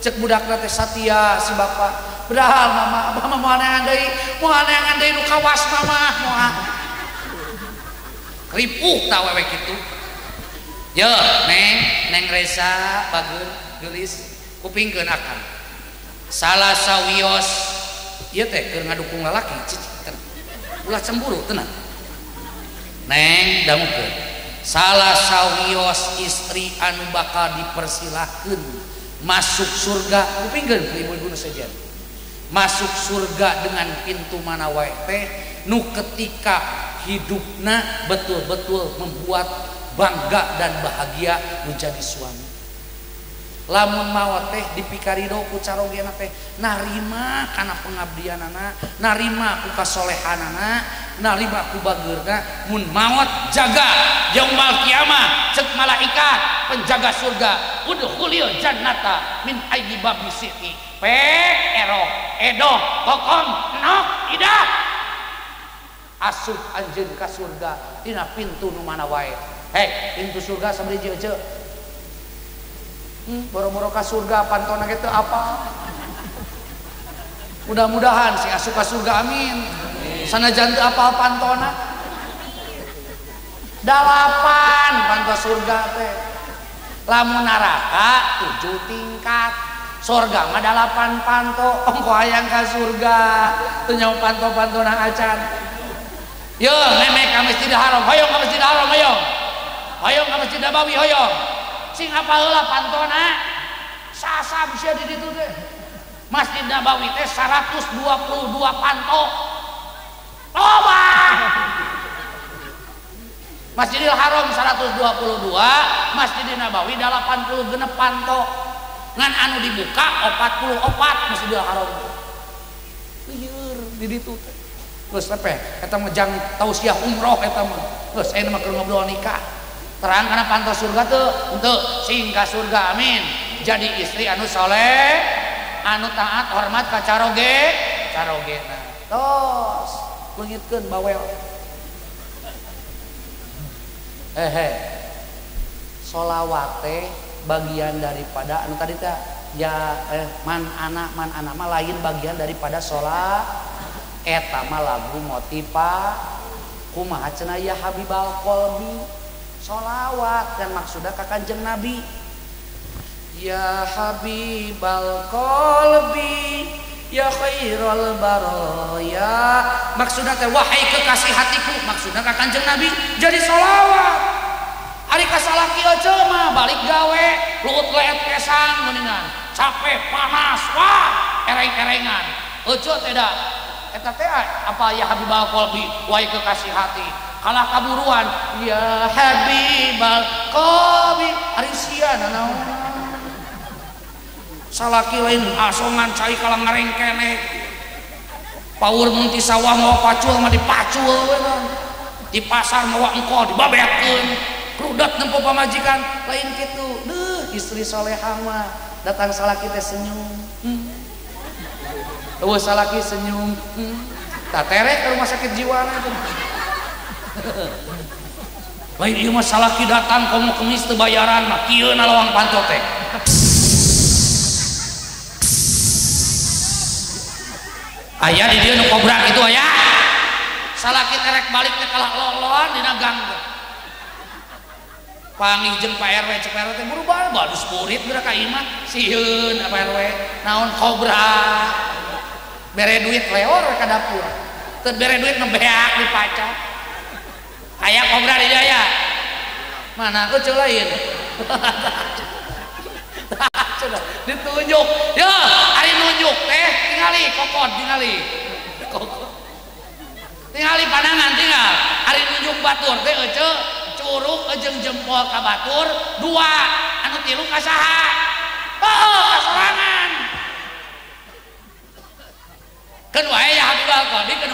cek budakna teh satia si bapak bral mama apa mah moal neangan deui nu kawas mama moal ripuh tah wewe kitu ye neng Reza bageun geulis kupingkeun akang salah sawios ieu teh keur ngadukung lalaki ulah cemburu tenang neng dangukeun salah sawios istri anu bakal dipersilahkeun masuk surga kupingkeun ibu-ibu saja. Masuk surga dengan pintu mana wae teh nu ketika hidupna betul-betul membuat bangga dan bahagia menjadi suami. Lamun maot teh dipikarido ku carogena teh narima kana pengabdianana, narima ku kasolehanana, narima ku bageurna. Mun maot jaga yaumul kiamah cek malaikat penjaga surga udkhulil jannata min ayyi babin syi'ti ero edo kokom nok idah asup anjeun ka surga tina pintu nu mana wae. Hei, pintu surga sabari jeje. Boro-boro ka surga pantona gitu apa? Mudah-mudahan si asup ka surga amin. Sanajan teu apal pantona. 8 panto surga teh. Lamun neraka 7 tingkat. Surga mah 8 panto. Ongko hayang ka surga. Teu nyaho panto-pantona acan. Yo, meme ka Masjidil Haram. Hoyong ka Masjidil Haram, hoyong. Hoyong ka Masjid Nabawi, hoyong. Sing apa heula pantona sasa bisa di ditu teh. Masjid Nabawi teh 122 panto. Loba. Masjidil Haram 122, Masjid Nabawi 80 genep panto. Ngan anu dibuka 44 Masjidil Haram. Lieur di ditu teh. Geus teh eta mah jang tausiah umroh eta mah. Geus aya mah keur ngobrol nikah. Terang karena panto surga tuh untuk singka surga amin. Jadi istri anu soleh, anu taat hormat ka carogena. Tos leungitkeun bawel. Sholawat teh bagian daripada anu tadi teh ya man anak mah lain bagian daripada sholat. Eta mah lagu motiva kumaha cenah ya habibal qalbi. Sholawat dan maksudnya ka Kanjeng Nabi. Ya habibal qalbi ya khairul baraya. Maksudnya teh wahai kekasih hatiku, maksudnya ka Kanjeng Nabi. Jadi sholawat. Ari ka salaki aja mah balik gawe, luhut leet kesang meuningan. Capek panas, wah, ereng-erengan. Eueuh teh da. Eta teh apa ya habibal qalbi, wahai kekasih hati. Kalah kaburuan ya habibal qalbi ari sia naon salaki lain asongan cai kalang ngareng keneh paur mun ti sawah mawa pacul mah dipacul we di pasar mawa engko dibabetkeun rudat nempo pamajikan lain kitu deuh istri salehah mah datang salaki teh senyum eueuh salaki senyum tak terek ke rumah sakit jiwa teh. Lain ieu mah salaki datang komo kemis teu bayaran mah kieu na lawang panto teh. Aya di dieu nu kobra kitu aya. Salaki terek balik teh kalah loloan dina gang teh. Panggih jeung Pak RW cek RW teh buru balus murid geura ka ieu mah sieun Pak RW naon kobra. Bere duit leor ka dapur. Teu bere duit nembeak dipacok. Aya kobra di dia mana eueuh lain ditunjuk ya ari nunjuk teh tingali kokod tingali pandangan tinggal ari nunjuk batur teh eueuh curug jeung jempol ka batur 2 anu 3 ka saha kasorangan keun wae ya habibal qalbi keun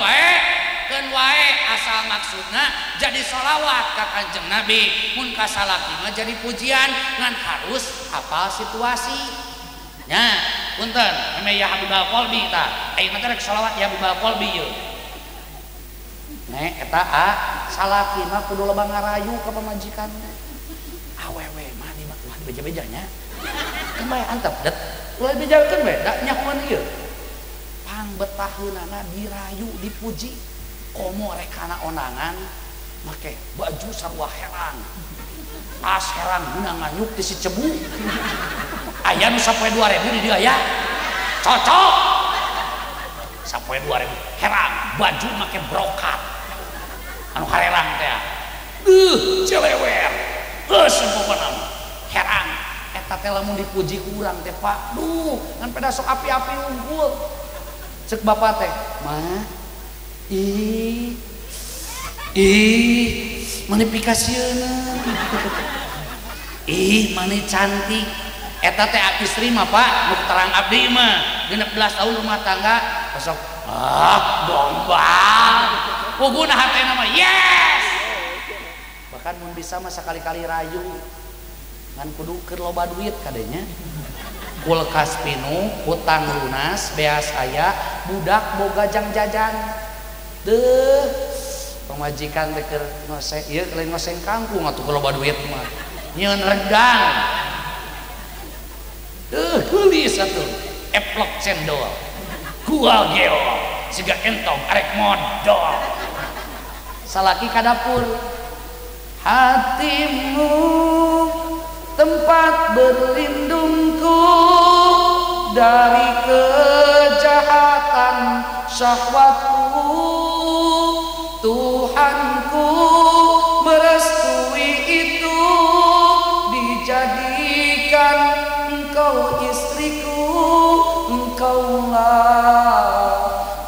wae asal maksudna jadi sholawat ka Kanjeng Nabi mun ka salaki mah jadi pujian ngan harus hafal situasi nya punten meme ya habibal qalbi ta ayeuna teh rek sholawat ya habibal qalbi yeuh eta salaki mah kudu loba ngarayu ka pamajikanna awewe mah di beja-bejanya kan bae antep det ulah bejakeun we da nyahoan ieu pang betaheunana dirayu dipuji komo rekana onangan make baju sarua herang tas herang guna nganyuk di si cebu aya nu sapoe 2000 di dieu aya cocok sapoe 2000 herang baju make brokat anu harerang teh celewer geus umpamana herang eta teh lamun dipuji kurang teh Pak duh ngan peda sok api-api unggul cek bapak teh mah ih mana pikasieuna mana cantik eta teh istri mah Pak nu terang abdi mah 16 tahun rumah tangga besok gombal puguna hatena mah yes bahkan mun bisa mah sekali-kali rayu ngan kudu keur loba duit kadenya kulkas pinu hutang lunas beas aya budak boga jang jajan deuh pamajikan teh keur ngose ieu lain ngoseng kangkung atuh loba duit mah nyeun regang gelis atuh eplok cendol gua geo siga entong arek modal salaki ka dapur hatimu tempat berlindungku dari kejahatan syahwatku Tuhanku merestui itu dijadikan engkau istriku engkaulah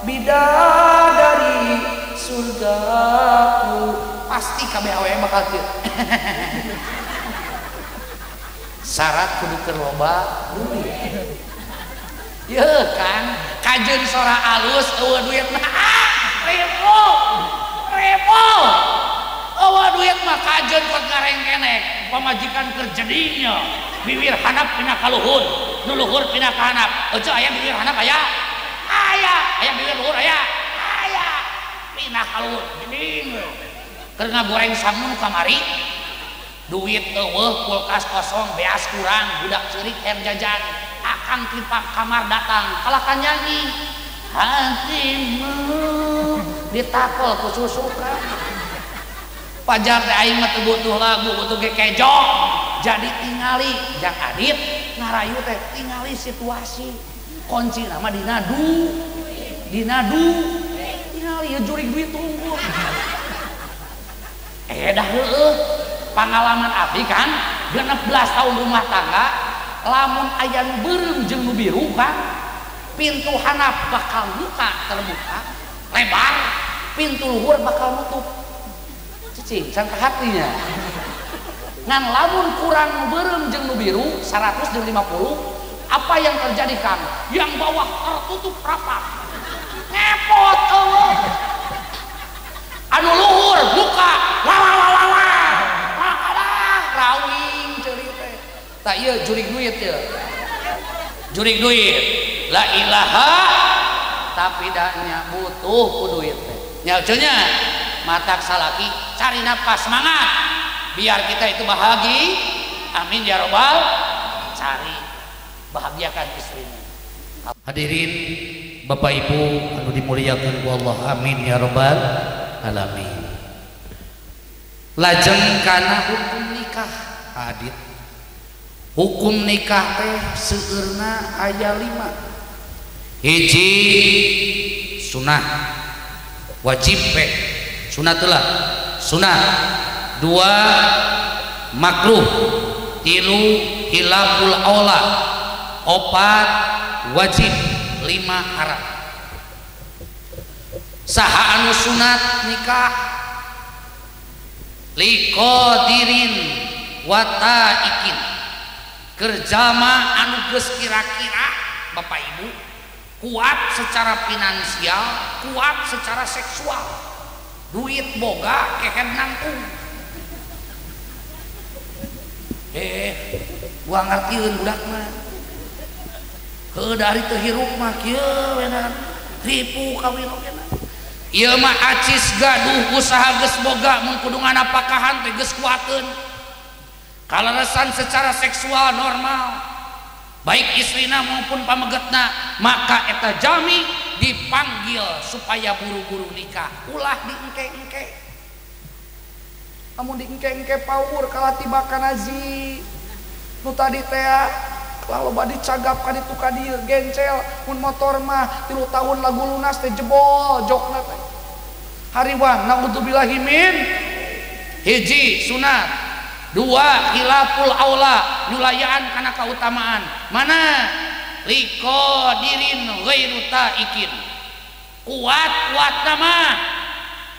bidadari surgaku pasti kabeh awewe bakal kieu syarat kudu keur loba duit ye kan kajeun sora alus eueuh duit mah repo eueuh duit mah kajeun pot gareng kenek pamajikan keur jadinya bibir handap pina ka luhur nu luhur pina ka handap eueuh aya bibir handap aya bibir luhur aya pina ka luhur geuning keur ngagoreng sangun kamari duit eueuh kulkas kosong beas kurang budak ceurik hayang jajan akang tipak kamar datang kalakan nyanyi hatimu ditakol ku susukan pajar teh aing mah teu butuh lagu butuh ge kejo jadi tingali jang adit ngarayu teh tingali situasi kunci nama dinadu tingali ya jurig duit unggul dah heueuh pengalaman abdi kan 16 tahun rumah tangga lamun aya nu beureum jeung nu biru kan pintu handap bakal terbuka lebar pintu luhur bakal nutup cicing sangka hatinya ngan lamun kurang nu beureum jeung nu biru 100 jeung 50 apa yang terjadi Kang yang bawah tertutup rapat ngepot anu luhur buka rawing ceuri teh tak ieu jurig duit la ilaha tapi danya butuh ku duit teh nya cenah matak salaki cari nafas semangat biar kita itu bahagia amin ya robbal cari bahagiakan istrinya hadirin Bapak Ibu anu dimuliakeun ku Allah amin ya robbal alamin lajeng kana hukum nikah hadit hukum nikah teh seueurna aya 5 hiji sunah wajib sunatullah sunah 2 makruh 3 hilaful aula 4 wajib 5 haram saha anu sunat nikah liqadirin wataikin kerjama anu geus kira-kira Bapak Ibu kuat secara finansial kuat secara seksual duit boga keken nangtung gua ngartieun budak mah dari teu hirup mah kieu wenan ripu kawin oge ieu mah acis gaduh usaha geus boga mun kudu nganapakahan teh geus kuateun kalarasan secara seksual normal baik istrina maupun pamegetna maka eta jami dipanggil supaya buru-buru nikah ulah diengke-engke amun diengke-engke paur kalah tibakan azi nu tadi teh lalu badi cagap ka ditu ka dieu gencel mun motor mah 3 tahun lagu lunas teh jebol jokna teh hariwan naudzubillahi min hiji sunat Dua, khilaful aula, nyulayaan kana kautamaan. Mana? Liqadirin ghairu taikin. Kuat nama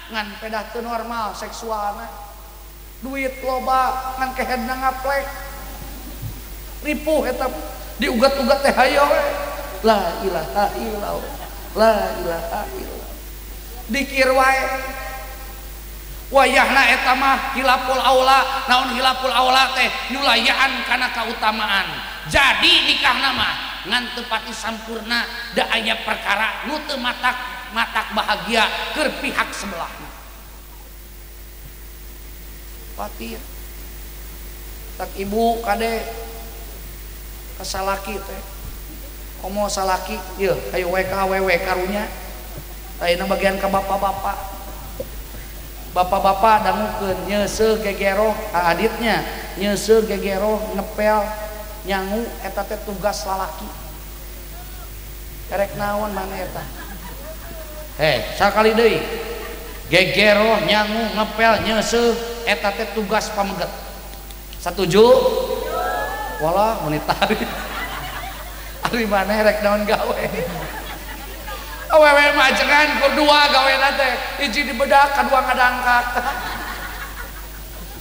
ngan pedah teu normal seksualna. Duit loba ngan keheadna ngaplek. Ripuh eta diugat-ugat teh hayo we. La ilaha illallah. La ilaha illallah. Dikir wae. Wayahna eta mah hilaful aula. Naon hilaful aula teh nyulayaan kana kautamaan. Jadi nikahna mah ngan teu pati sampurna da aya perkara nu teu matak bahagia keur pihak sebelahna. Pati tak ibu kade kasalaki teh komo salaki ieu hayu we ka awewe karunya ayeuna bagian ka bapak-bapak. Bapak-bapak dangukeun nyeuseuh gegeroh ka aditnya, nyeuseuh gegeroh ngepel nyangu eta teh tugas lalaki. Erek naon maneh eta? Sakali deui. Gegeroh nyangu ngepel nyeuseuh eta teh tugas pameget. Setuju? Walah menit tadi. Ari maneh rek naon gawe? Awewe majengan kur dua gawena teh hiji dibedak kadua ngadangkak.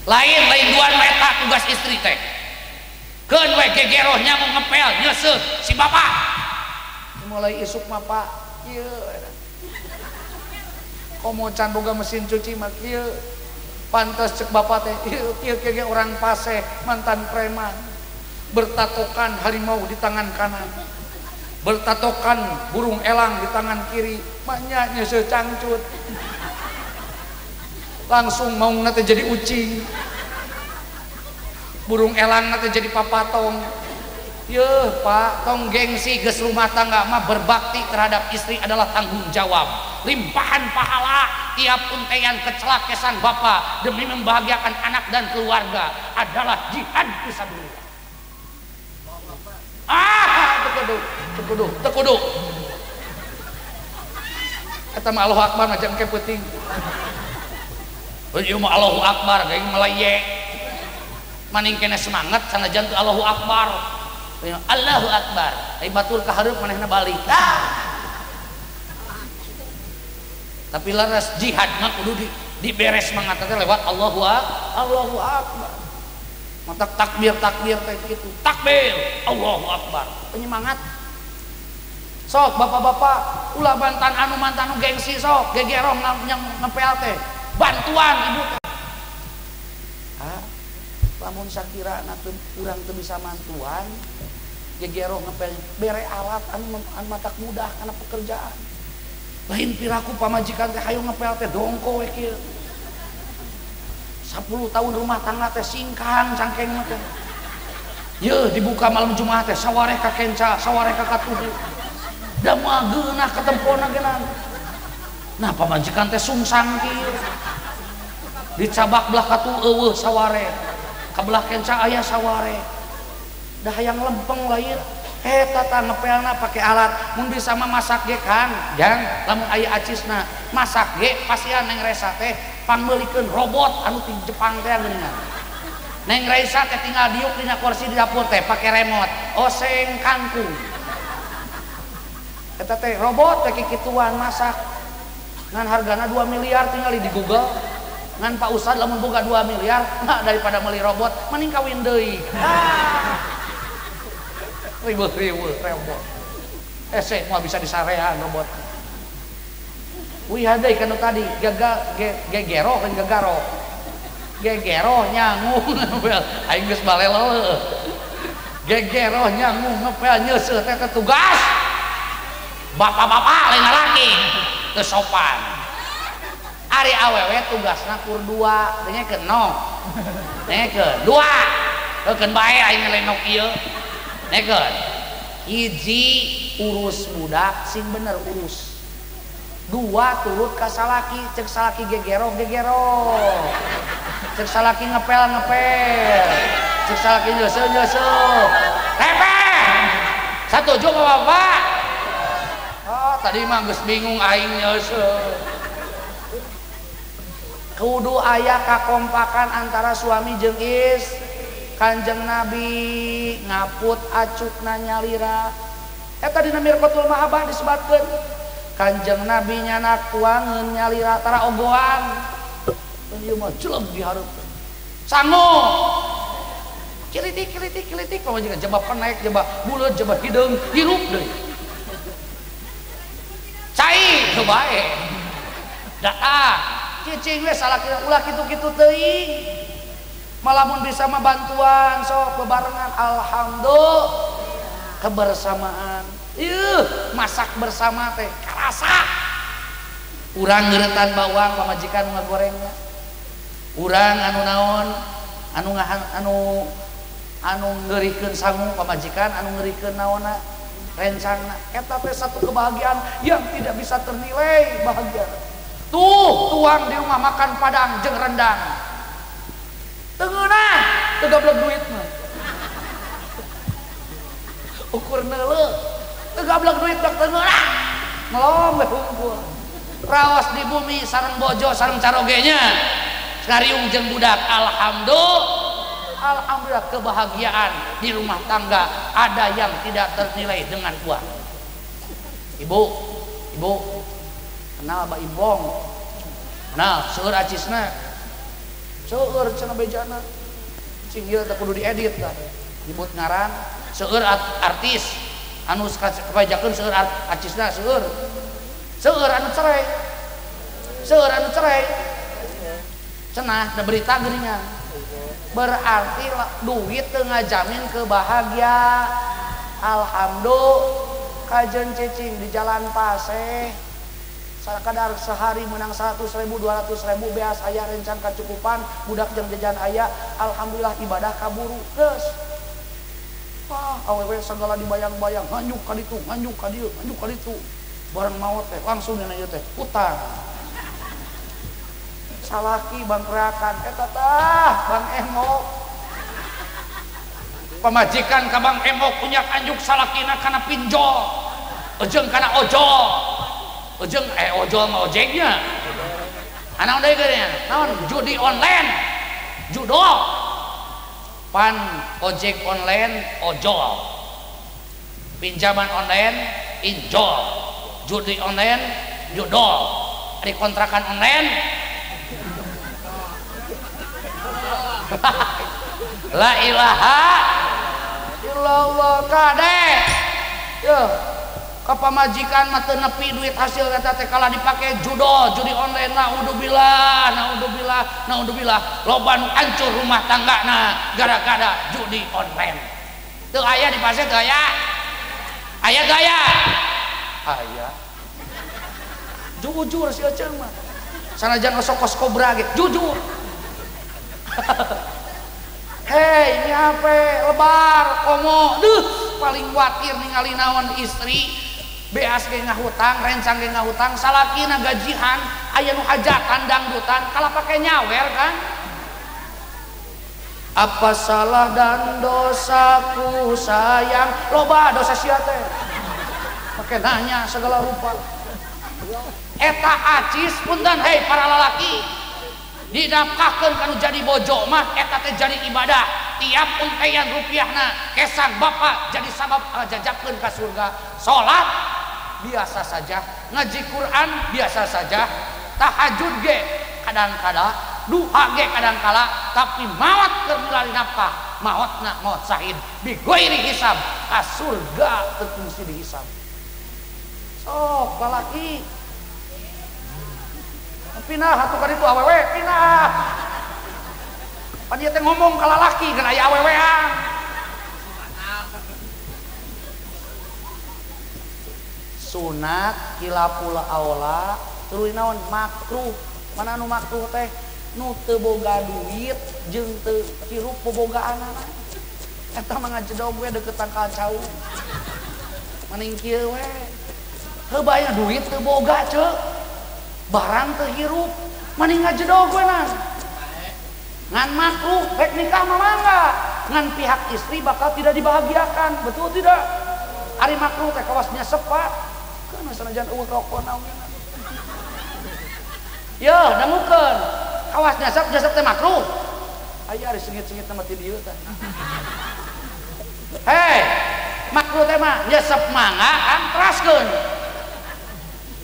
Lain duaan meta tugas istri teh. Keun we gegeroh nyangu ngepel nyeuseuh si bapak. Mulai isuk mah Pak kieu eta. Komo can boga mesin cuci mah kieu. Pantes cek bapak teh kieu ge orang paseh mantan preman. Bertatokan harimau di tangan kanan. Bertatokan burung elang di tangan kiri, maknya nyeuseut cangcut. Langsung mau nate jadi ucing. Burung elang nate jadi papatong. Yeuh Pak, tong gengsi geus rumah tangga mah berbakti terhadap istri adalah tanggung jawab. Limpahan pahala tiap untean kecelakesan Bapak demi membahagiakan anak dan keluarga adalah jihad fisabilillah. Tekudu. Eta mah Allahu Akbar macam ke peuting. Ieu mah Allahu Akbar kayak melaye. Maning kena semangat sanajan teu Allahu Akbar. Allahu Akbar. Ai batur ka hareup manehna balik. Tapi laras jihad mah kudu diberes semangat teh lewat Allahu Akbar. Matak takbir kayak gitu. Takbir, Allahu Akbar. Penyemangat. Sok bapak-bapak, ulah mantan anu gengsi sok, gegeroh ngepel teh. Bantuan ibu. Lamun sakirana urang teu bisa mantuan, gegeroh ngepel bere alat anu matak mudah kana pekerjaan. Lain piraku pamajikan teh hayu ngepel teh dongko we kieu. 10 tahun rumah tangga teh singkang cangkeng mah teh. Yeuh dibuka malam Jumat teh sawareh ka kenca, sawareh ka katuhu. Da moal geunah ketempona geunan. Nah pamajikan teh sungsang kieu. Dicabak belah katuh eueuh sawareh. Ka belah kenca aya sawareh. Da hayang lempeng lain. Tata ngepelna pake alat. Mun bisa mah masak ge Kang, jang lamun aya acisna. Masak ge pasian neng Resa teh pangmeulikeun robot anu ti Jepang teh geuningan. Neng Raisa teh tinggal diuk dina kursi di dapur teh pake remote, oseng kangkung. Eta teh robot teh kikituan masak. Ngan hargana 2 miliar tinggal di Google. Ngan Pak Ustad lamun boga 2 miliar, nah daripada meuli robot mending kawin deui. Ribut robot. Esek mah bisa disarean robot. Wih hadai kan tadi gegeroh kan gegaro. Gegeroh nyangu ngepel aing geus balelo. Gegeroh nyangu ngepel nyeuseuh teh tugas. Bapak-bapak lain laki teu sopan. Ari awewe tugasna kur 2, dengekeun no. Dengekeun 2. Heukeun bae aing lenok ieu. Dengekeun. Hiji urus budak sing bener urus. 2 turut ka salaki, cek salaki gegeroh cek salaki ngepel cek salaki nyeuseul tepeh satuju bapak. Tadi mah geus bingung aing nyeuseul kudu aya kakompakan antara suami jeung Kanjeng Nabi ngaput acukna nyalira eta dina mirqatul mahabbah disebutkeun Kanjeng Nabi nyana tuangeun nyalira tara ogoan ieu mah jelem dihareupeun sango kilitik pamajikan jaba penek jaba buleut jaba hideung hirup deui cai teu bae da cicing we salaki ulah kitu-kitu teuing malamun bisa mah bantuan sok bebarengan alhamdulillah kebersamaan masak bersama teh karasa urang ngeuretan bawang pamajikan ngagorengnya urang anu naon anu ngeurikeun sangu pamajikan anu ngeurikeun naonna rencana eta teh satu kebahagiaan yang tidak bisa ternilai bahagia tuh tuang di rumah makan padang jeung rendang tengeunah teu gablek duit mah ukur neuleuh teu gablek duit dak tengeunah ngelom we hungkul raos di bumi sareng bojo sareng carogenya ngariung jeung budak alhamdulillah kebahagiaan di rumah tangga ada yang tidak ternilai dengan uang. Ibu kenal Mbak Ibong kenal seueur acisna seueur cenah bejana cing ieu teh kudu diedit tah nyebut ngaran seueur artis anu kapajakeun seueur acisna seueur anu cerai cenah da berita geuningan berarti duit teu ngajamin kebahagiaan alhamdulillah kajen cicing di jalan Paseh sakadar sehari menang 100.000 200.000 beas aya rencan kacukupan budak jeung jajan aya alhamdulillah ibadah kaburu geus awewe segala dibayang-bayang nganyuk ka ditu nganyuk ka ditu bareng maot teh langsung dina ieu teh utang salaki bangkreakan eta tah Bang Emok pamajikan ka Bang Emok punya anjuk salakina kana pinjol ujung kana ojol ujung ojol mah ojeknya anaon deui geurnya naon judi online judol pan ojek online ojol pinjaman online injol judi online judol di kontrakan online la ilaha illallah kadeh yeuh kapamajikan mah teu nepi duit hasil eta teh kala dipake judi online naudzubillah loba nu hancur rumah tanggana gara-gara judi online teu aya di pasar teu aya gaya aya jujur si Eceung mah sanajan osok-osok kobra gitu jujur hei ini apa lebar komo paling khawatir ningali naon istri beas ge ngahutang rencang ge ngahutang salakina gajihan aya nu hajatan dangdutan kala pake nyawer kan apa salah dan dosaku sayang loba dosa sia teh pake nanya segala rupa eta acis punten hei para lalaki dinafkahkeun kanu jadi bojo mah eta teh jadi ibadah tiap untayan rupiahna kesang bapak jadi sabab jajabkeun ka surga salat biasa saja ngaji Quran biasa saja tahajud ge kadang-kadang duha ge kadang-kala tapi maot keur mulai nafkah maotna maot syahid bi ghairi hisab ka surga teu mesti dihisab sok lalaki pinah atuh ka ditu awewe pinah pan ieu teh ngomong ka lalaki kan aya awewean sunat kilapul aula tuluy naon makruh mana nu makruh teh nu teu boga duit jeung teu hirup bobogaanana eta mah ngajedog we deuketan ka cau mending kieu we heubayna duit teu boga ceuk barang terhirup mending ngajedog we ngan makruh rek nikah mah mangga ngan pihak istri bakal tidak dibahagiakan betul tidak ari makruh teh kawasnya sepa kana sanajan eueuh rokok naon ya dangukeun kawas nyasap teh makruh. Aya ari sengit-sengit nama ti dieu teh. Hei, makruh teh mah nyesep mangga kan teraskeun.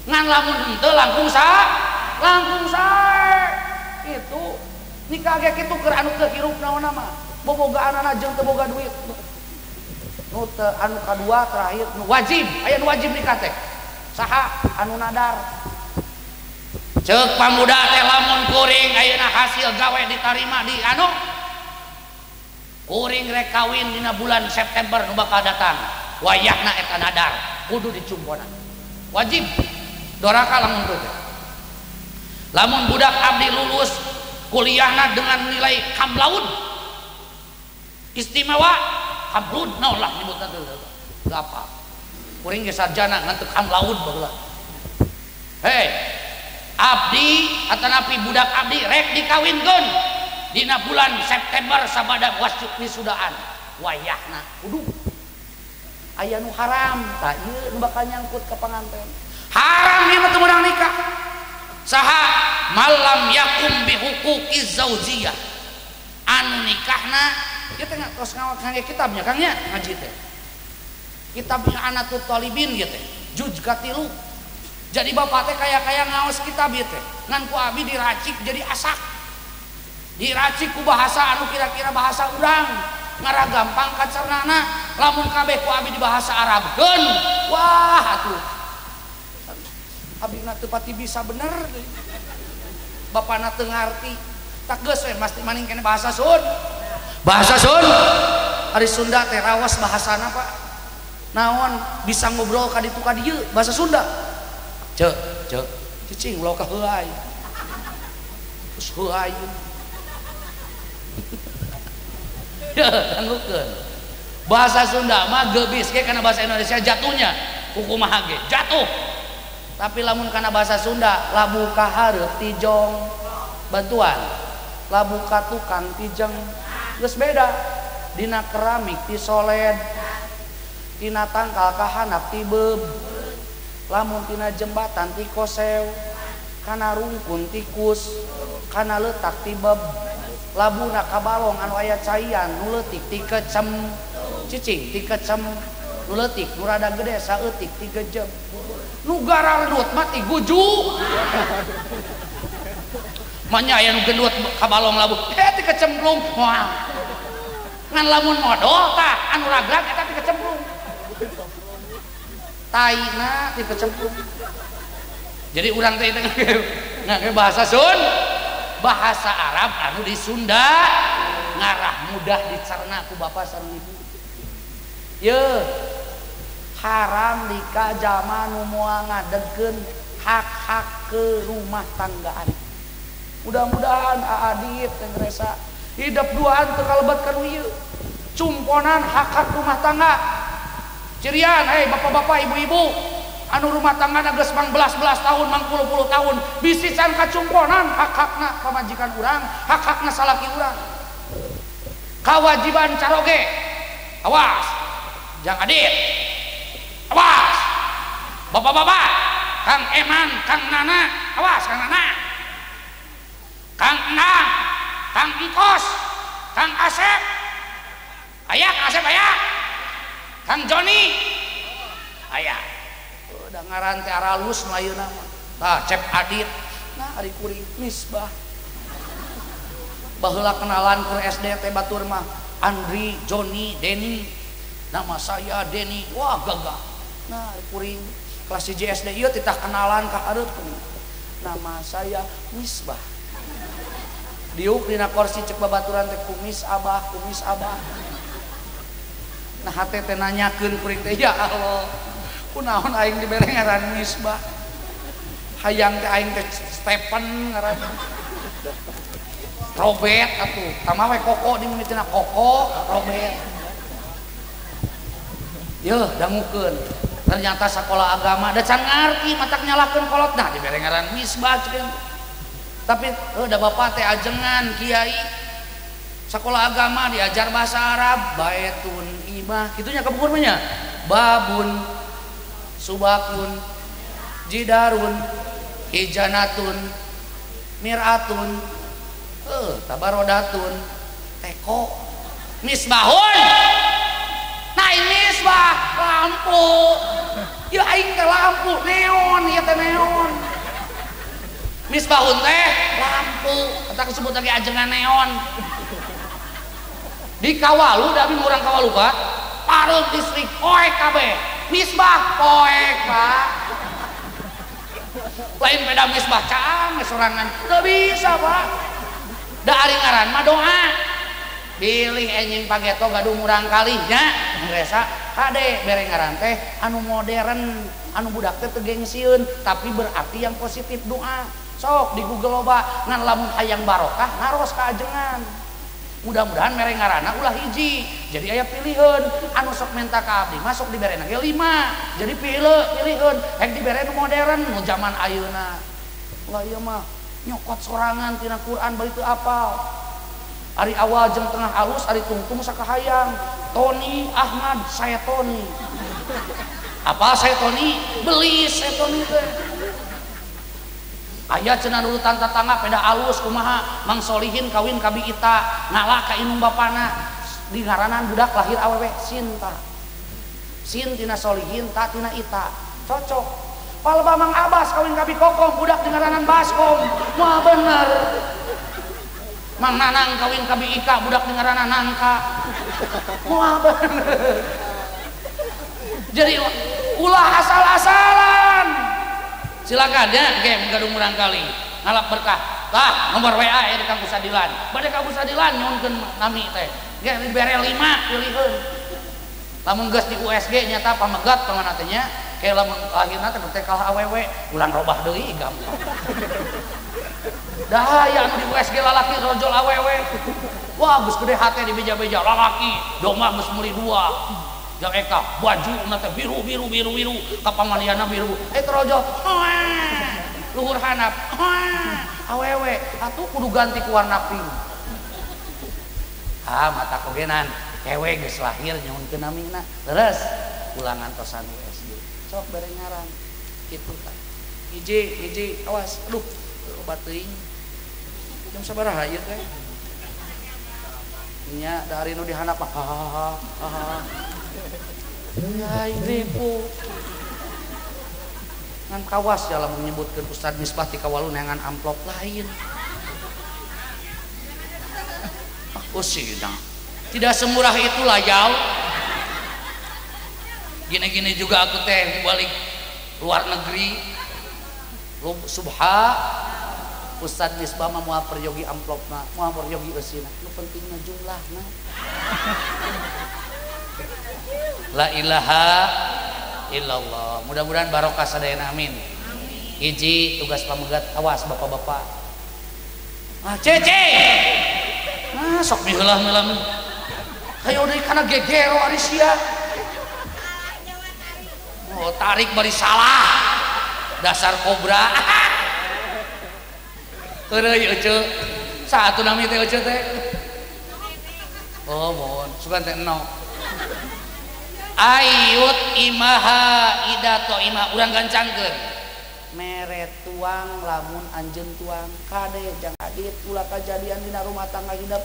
Ngan lamun henteu langkung sae. Itu nikah ge kitu keur anu teu hirup naonna mah. Bobogaanana jeung teu boga duit. Nu anu kadua terakhir nu wajib, aya nu wajib nikah teh. Saha anu nadar. Ceuk pamuda teh lamun kuring ayeuna hasil gawe ditarima di anu kuring rek kawin dina bulan September nu bakal datang wayahna eta nadar kudu dicumponan wajib doraka lamun teu lamun budak abdi lulus kuliahna dengan nilai kamlaud istimewa kamlaud naon lah nyebutna teh apa kuring ge sarjana ngan teu kamlaud baheula hei abdi atanapi budak abdi rek dikawinkeun dina bulan September sabada wisudaan wayahna kudu aya nu haram tah ieu nu bakal nyangkut ka panganten haram ieu mah teu meunang nikah saha malam yakum bi huquqiz zaujiyah anu nikahna ieu teh tos ngawak kitabnya Kang nya ngaji teh kitabnya Anatut Talibin ieu teh juz katilu. Jadi bapak teh kaya ngaos kitab ieu teh ngan ku abi diracik jadi asak diracik ku bahasa anu kira-kira bahasa urang ngara gampang kacernana lamun kabeh ku abi di bahasa Arabkeun wah atuh abi na teu pati bisa bener bapana teu ngarti tak geus we masti maning kene bahasa Sun ari Sunda teh rawas bahasana Pak naon bisa ngobrol ka ditu ka dieu bahasa Sunda cek cicing ulah ka heulai terus heulai ya dangukeun bahasa Sunda mah geubis ge kana bahasa Indonesia jatuhnya kukumaha ge jatuh tapi lamun kana bahasa Sunda labu ka hareup ti jong bantuan labu ka tukang ti jeng geus beda dina keramik ti soled tina tangkal ka handap ti beub lamun tina jembatan ti kosew kana rungkun tikus kana letak ti beb labuna ka balong anu aya caian nu leutik ti kecem cicing ti kecem nu leutik nu rada gede saeutik ti gejem nu garardut mah ti guju manya aya nu gendut ka balong labu ti kecemplung moal ngan lamun modal tah anu ragrag eta ti kecemplung taina dikecemplung jadi urang teh ngake bahasa Sun bahasa Arab anu di Sunda ngarah mudah dicerna ku bapak sareng ibu ye haram dika zaman nu moal ngadegkeun hak-hak ke rumah tanggaan mudah-mudahan aadit teh ngerasa hidup duaan teu kalebet kanu ieu cumponan hak-hak rumah tangga cirian, hei bapak-bapak, ibu-ibu anu rumah tanggana geus mang belas-belas tahun, mang puluh-puluh tahun bisisan kacumponan hak-hakna pamajikan urang, hak-hakna salaki urang kewajiban caroge awas jang adit awas bapak-bapak Kang Eman, Kang Nana awas Kang Nana Kang Enang, Kang Engkos Kang Asep aya Kang Asep aya Kang Joni aya udah ngaran teh aralus melayeuna mah tah cep adit nah ari kuring misbah baheula kenalan ke SD teh batur mah Andri Joni Denny nama saya Denny wah gagah nah ari kuring kelas 1 SD ieu titah kenalan ka hareup nama saya misbah diuk dina kursi cek babaturan teh kumis abah nah hati teh nanyakeun kuring teh ya Allah kunaon aing dibere ngaran misbah hayang teh aing teh Stephen ngaran Robert atuh tama we koko dimimitina koko Robert yeuh dangukeun ternyata sekolah agama da can ngarti matak nyalakeun kolot nah dibere ngaran misbah ceuk tapi da bapak teh ajengan kiai sekolah agama diajar bahasa Arab baitun imah gitunya kebukur nya babun subakun jidarun hijanatun miratun tabarodatun teko misbahun naik misbah lampu ya aing teh lampu neon ieu teh neon misbahun teh lampu eta disebut lagi ajengan neon di Kawalu da urang Kawalu Pak pareum listrik poek kabeh misbah poek Pak lain beda misbah caang sorangan teu bisa Pak da ari ngaran mah doa pilih enjing pageto gaduh murang kali nya ngresa kade bere ngaran teh anu modern anu budak teh teu gengsieun tapi berarti yang positif doa sok di Google loba ngan lamun hayang barokah ngaros ka ajengan mudah-mudahan mere ngaranna ulah hiji jadi aya pilihan anu sok menta ka abdi masuk diberena ge 5 jadi pilihan hek dibere nu modern nu zaman ayeuna ulah ieu mah nyokot sorangan tina Quran bari teu apal ari awal jeung tengah alus ari tungtung sakahayang Tony Ahmad saya Tony apa saya Tony beli saya Tony teh aya cenah urutan tetangga peda alus kumaha Mang Solihin kawin ka Ita ngalah ka inung bapana di ngaranan budak lahir awewe Sinta Sin tina Solihin ta tina Ita cocok palba Mang Abbas kawin ka Kokom budak di ngaranan Baskom mah bener Mang Nanang kawin ka Ika budak di ngaranan Nangka mah bener jadi ulah asal-asalan silakan ya game gadung murang kali ngalap berkah tah nomor WA ya di Kang Kusadilan bade Kang Kusadilan nyunkeun nami teh ge dibere 5 pilihun lamun geus di USG nyata pamegat pangana teh nya kayak lamun lahirna teh teh kalah awewe ulang robah deui gampang dahaya anu di USG lalaki rojol awewe wah geus gede hate di beja-beja lalaki domba geus meuli 2 jang eka baju nanti biru kapamaliana biru terojo luhur hanap awewe atuh kudu ganti ku warna pink mata kogenan kewe geus lahir nyaunkeun namina leres ulangan tosan USG sok bere ngaran kitu tah hiji awas aduh obat teuing jam sabaraha ieu teh nya dari nu dihanap ya ribu ngan kawas dalam menyebutkan Ustadz Misbah ti Kawalu neangan amplop lain usina tidak semurah itulah jauh gini-gini juga aku teh balik luar negeri subha Ustadz Misbah mah moal peryogi amplopna moal peryogi eusina nu pentingna jumlahna la ilaha illallah mudah-mudahan barokah sadayana amin hiji tugas pamegat awas bapak-bapak cece sok miheulah meulaman hayo deui kana gegero ari sia tarik bari salah dasar kobra keureuy euceu saatu nami teh euceu teh mohon sugan teh eno ayut imaha idato imah urang gancangkeun mere tuang lamun anjeun tuang kade jang adit ulah kajadian dina rumah tangga hidup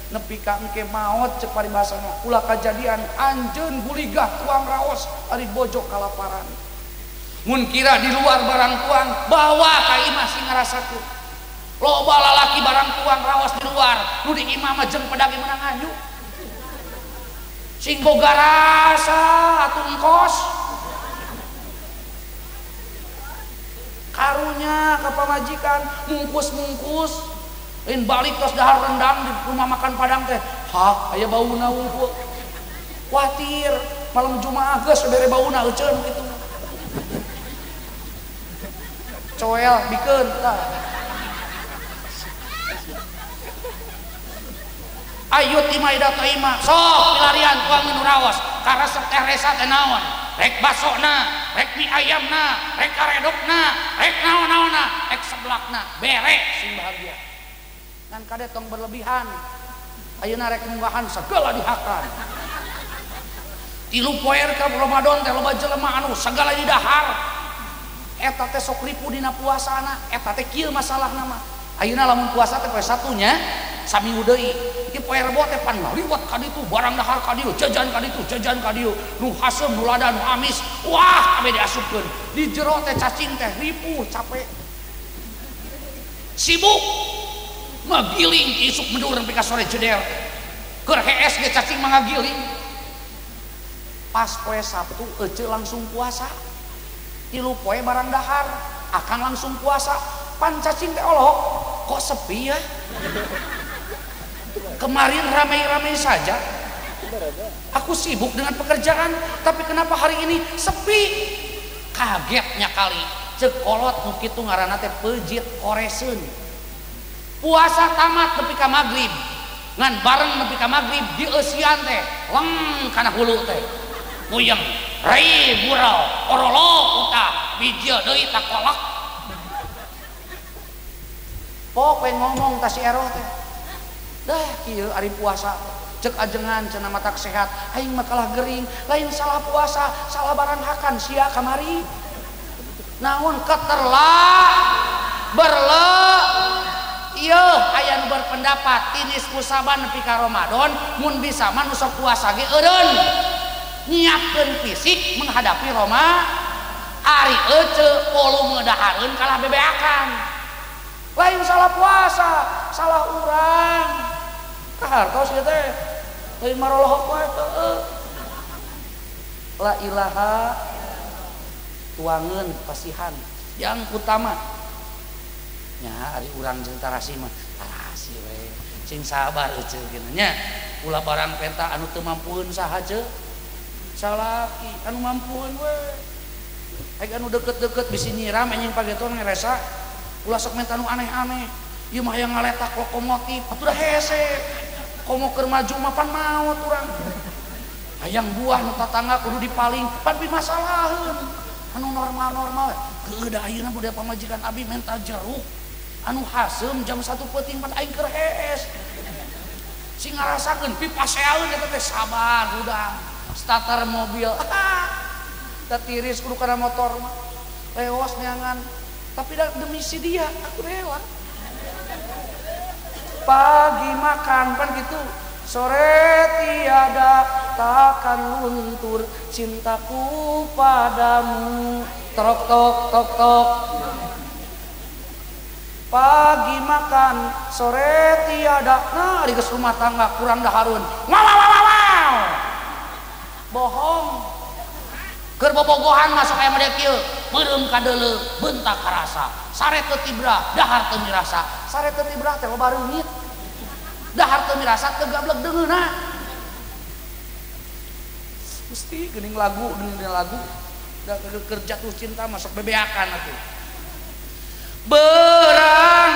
nepi ka engke maot cek paribasana ulah kajadian anjeun guligah tuang raos ari bojo kalaparan mun kira di luar barang tuang bawa ka imah sing ngarasakeun loba lalaki barang tuang raos di luar nu di imah mah jeung pedagi menang anyu sing boga rasa atuh engkos karunya ka pamajikan mungkus lain balik tos dahar rendang di rumah makan Padang teh aya bauna wungkul kuatir malam Jumaah geus bere bauna euceun kitu coel bikeun tah ayut imaidat ima sok pilarian tuang nu raos karesep teh resa teh naon rek basona rek mie ayamna rek karedokna rek naon-naonna rek seblakna bere sing bahagia kan kade tong berlebihan ayeuna rek munggahan segala dihakan 3 poe ka Ramadan teh loba jelema anu segala didahar eta teh sok ripu dina puasana eta teh kieu masalahna mah Ayeuna lamun puasa teh poe satunya saminggu deui ieu poe Rebo teh pan liwat ka ditu barang dahar ka dieu jajan ka ditu jajan ka dieu nu hasem nu lada nu amis wah kabeh diasupkeun di jero teh cacing teh ripuh capek sibuk ngagiling isuk mendur nepi ka sore jeder keur hees ge cacing mangagiling pas poe Sabtu ece langsung puasa 3 poe barang dahar akan langsung puasa pan cacing teh olok kok sepi ya kemarin ramai-ramai saja aku sibuk dengan pekerjaan tapi kenapa hari ini sepi kagetnya kali cekolot nu kitu ngaranna teh pejit koreseun puasa tamat nepi ka magrib ngan bareng nepi ka magrib dieusian teh leng kana hulu teh puyeng rei burau orolo uta bijil deui tak kolak pok pengen ngomong ta si Eroh teh dah kieu ari puasa cek ajengan cenah matak sehat aing mah kalah gering lain salah puasa salah barang hakan sia kamari naon keterla berle ieu aya nu berpendapat tinis kusaban nepi ka Ramadan mun bisa mah nu sok puasa ge eureun nyiapkeun fisik menghadapi Roma ari ece volume dahareun kalah bebeakan lain salah puasa salah urang kahartos ieu teh lain marolohok wae teu la ilaha tuangeun pasihan yang utama nya ari urang jeung tarasi mah tarasi we sing sabar ece kieu nya ulah barang penta anu teu mampueun saha ce salaki anu mampueun we aya anu deket-deket bisi nyiram anjing pageton ngeresa ulah sok menta anu aneh-aneh ieu mah hayang ngaletak lokomotif atuh dah hese komo keur maju mah pan maot urang hayang buah nu tatangga kudu dipaling pan bimasalaheun anu normal-normal keueuh ayeuna budaya pamajikan abi menta jeruk anu hasem jam 1 peuting pan aing keur hees sing ngarasakeun pipaseaeun eta teh sabar udang starter mobil da tiris kudu kana motor mah leos neangan tapi demi si dia aku rela pagi makan kan gitu sore tiada takkan luntur cintaku padamu tok tok tok tok pagi makan sore tiada nah di rumah tangga kurang daharun wow bohong keur bobogohan masuk aya made kieu meureum ka deuleu bentak karasa sare teu tibra dahar teu mirasa sare teu tibra teh loba reungit dahar teu mirasa teu gablek deungeuna mesti geuning lagu da kerja tuh cinta masuk bebeakan atuh berang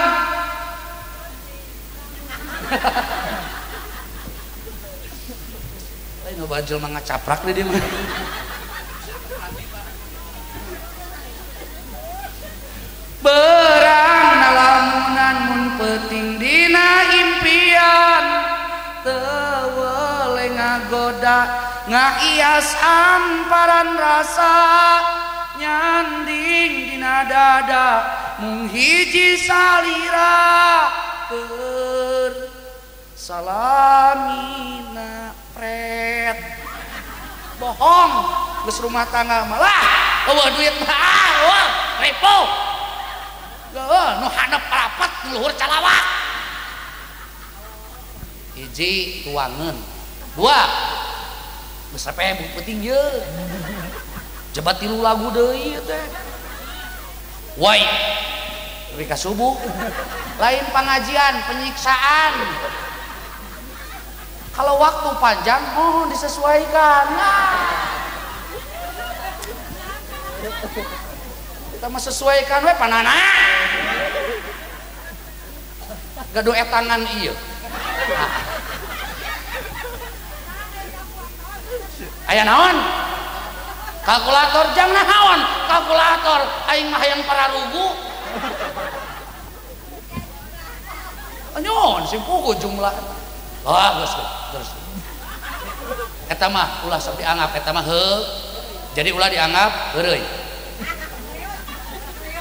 lain ngabajel mah ngacaprak deh dia mah berang nalamunan mun peuting dina impian teu weule ngagoda ngaias amparan rasa nyanding dina dada mung hiji salira keur salamina pret bohong geus rumah tangga mah lah eueuh duit mah eueuh repo nu handap rapat luhur calawak hiji tuangeun dua geus sape bu peuting ye jebat 3 lagu deui teh wai rika subuh lain pengajian penyiksaan kalau waktu panjang mohon disesuaikan kita mah sesuaikan we panana gaduh etangan ieu aya naon kalkulator jang naon kalkulator aing mah hayang pararugu nyon simpuku jumlah geus terus eta mah ulah sok dianggap eta mah heuh jadi ulah dianggap heureuy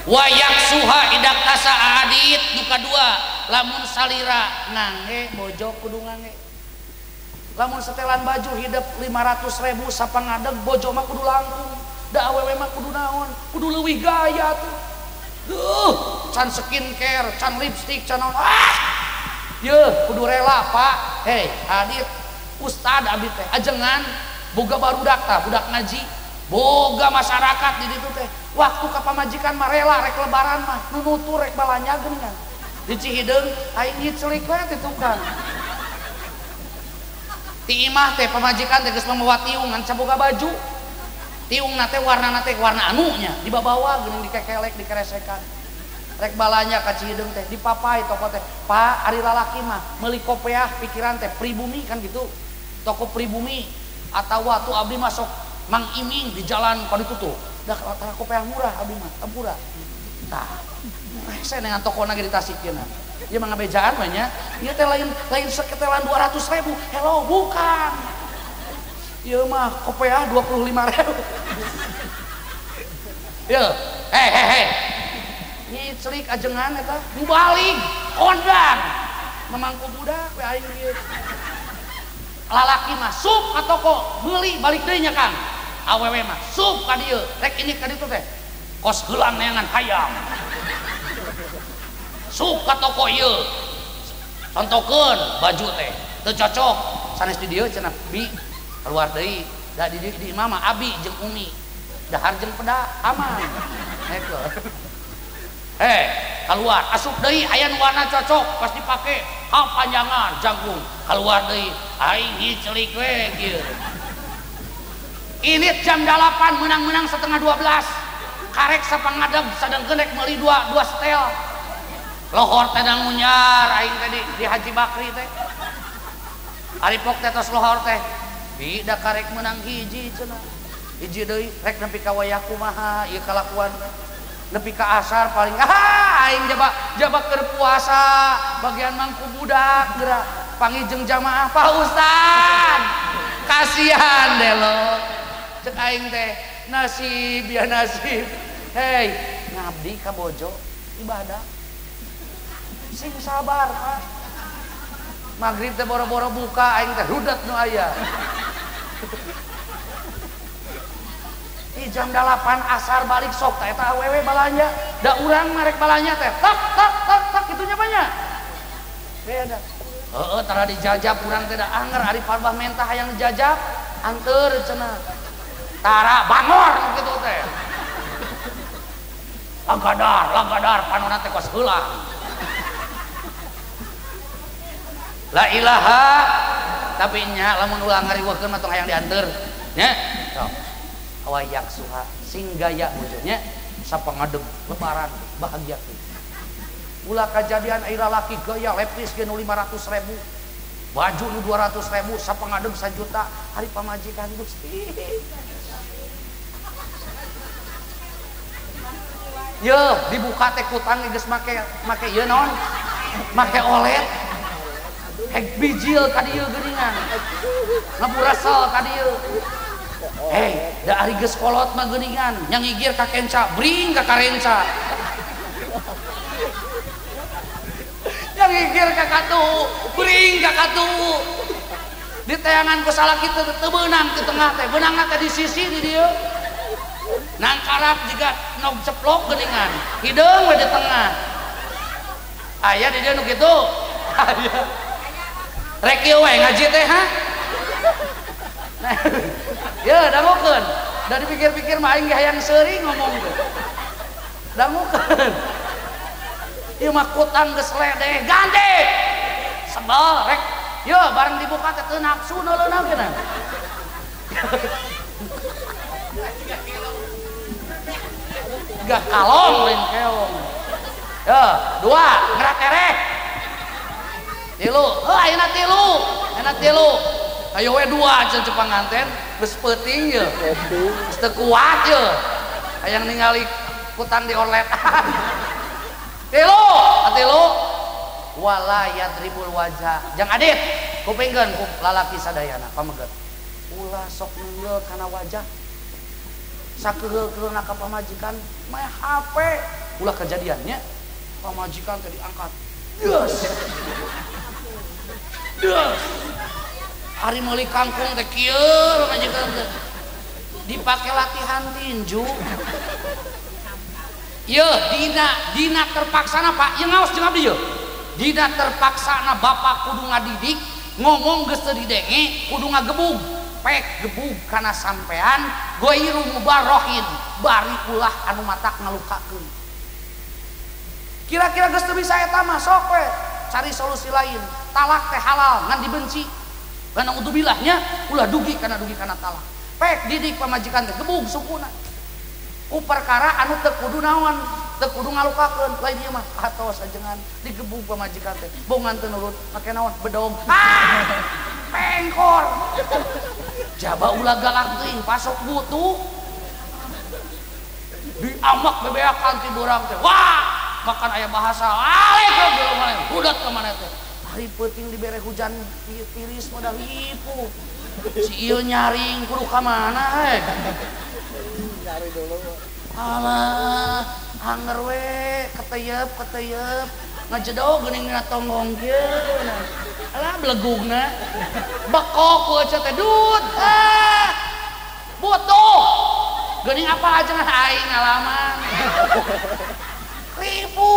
wayak suha idak asa adit duka dua lamun salira ngangge bojo kudu ngangge lamun setelan baju hidup 500.000 sapangadeg bojo mah kudu langkung da awewe mah kudu naon kudu leuwih gaya tuh can skincare can lipstick can naon ye kudu rela pak hei adit ustad abdi teh ajengan boga barudak tah budak ngaji boga masyarakat di ditu teh waktu ka pamajikan mah rela rek lebaran mah nunutur rek balanya geuningan di Cihideung aing ngiclik we teh tukang ti imah teh pamajikan teh geus mamawa tiung ngan caboga baju tiung nate warna anunya dibawa geuning dikekelek dikeresekan rek balanya ka Cihideung teh dipapai toko teh pak ari lalaki mah meuli kopiah pikiran teh pribumi kan gitu toko pribumi atawa tuh abdi masuk Mang Iming di jalan kau ditutup dah rata kopiah murah abdi mah tempura tah saya dengan toko nage di Tasikkeun ieu mah ngabejaan mah nya ieu teh lain seketelan 200.000 hello bukan ieu mah kopiah 25.000 ieu hei celik ajengan eta mubalik kondang memangku budak we aing ieu lalaki mah sup ka toko meuli balik deui nya Kang awewe mah sup ka dieu rek ini ka ditu teh kos heulang neangan hayam sup ka toko ieu contokeun baju teh teu cocok sanes di dieu cenah bi keluar deui da di imah mah abi jeung umi dahar jeung peda aman heuh keluar asup deui aya nu warna cocok pas dipake panjangan jangkung keluar deui aing dicelik we kieu ini jam 8 menang-menang setengah 12 karek sapangadeg sadengkeun rek meuli dua setel lohor teh dang munyar aing teh di Haji Bakri teh ari pok teh tos lohor teh bi da karek menang hiji cenah hiji deui rek nepi ka wayah kumaha ieu kalakuan nepi ka asar paling aing jaba keur puasa bagian mangku budak geura pangijeng jamaah Pak Ustad kasihan deh lo cek aing teh nasib ya nasib hei ngabdi ka bojo ibadah sing sabar Pak magrib teh boro-boro buka aing teh rudet nu aya di jam 8 asar balik sok teh eta awewe balanya da urang marek balanya teh tak itunya banyak beda tara dijajab urang teh da anger ari parbah mentah hayang dijajab anteur cenah tara bangor kitu teh lagadar panonna teh kos heulang la ilaha tapi nya lamun ulah ngariweukeun mah tong hayang dianteur nya sok wayak suha sing gaya bojonya sapangadeg lebaran bahagia ulah kejadian ai lalaki gaya lepis ge nu 500.000 baju nu 200.000 sapangadeg 1 juta hari pamajikan Gusti ye dibuka teh kutang geus make ieu naon make OLED hek bijil ka dieu geuningan ngaburasal ka dieu da ari geus kolot mah geuningan nya ngigir ka kenca bring ka karenca nya ngigir ka katu bring ka katu di tayangan ku salaki teu beunang di tengah teh beunangna teh di sisi di dieu nangkarap juga nog ceplok geuningan hideung we di tengah aya di dieu nu kitu aya rek ieu we ngaji teh ha ya dangukeun da dipikir-pikir mah aing ge hayang seuring ngomong teh dangukeun ieu mah kutang geus ledeh ganti sebel rek ye bareng dibuka teh teu nafsu neuleuna geuna gak kalong lain keong ya 2 ngeratereh 3 ayeuna 3 ayo we 2 cenah panganten geus peuting ye geus teu kuat ye hayang ningali kutang di orlet 3 wala yadribul wajah jang adit kupingkeun ku lalaki sadayana pameget ulah sok ngeul kana wajah sakeul-keulna ka pamajikan mah HP ulah kejadiannya pamajikan teh diangkat. Yes. Yes. Hari meuli kangkung teh kieu pamajikan teh. Dipake latihan tinju. Ye, dina terpaksana Pak, yang ngaos jeung abdi ye. Dina terpaksana bapak kudu ngadidik, ngomong geus teu didenge, kudu ngagebug. Pek gebug kana sampean, goiru mubarrohin, bari ulah anu matak ngalukakeun. Kira-kira geus teu bisa eta mah sok we cari solusi lain. Talak teh halal ngan dibenci. Kana udzubilahnya ulah dugi kana talak. Pek didik pamajikan teh gebug sukuna. Ku perkara anu teu kudu naon, teu kudu ngalukakeun, lain ieu mah atos ajengan digebug pamajikan teh. Bongan teu nurut, make naon bedong. Pengkor. Jaba ulah galak teuing pasok butuh. Diamak bebeakan ti urang teh. Wah, makan aya bahasa alek geuleuh mah budak ka mana teh. Hari peuting dibere hujan tiris modal hipu. Si ieu nyaring kudu ka mana heh. Nyari dulu. Alah, hanger we keteyep ngajedog geuning dina tonggong kieu. Alah belegugna. Bekok ku aja teh dut. Butuh. Geuning apa aja aing ngalaman. Ribu.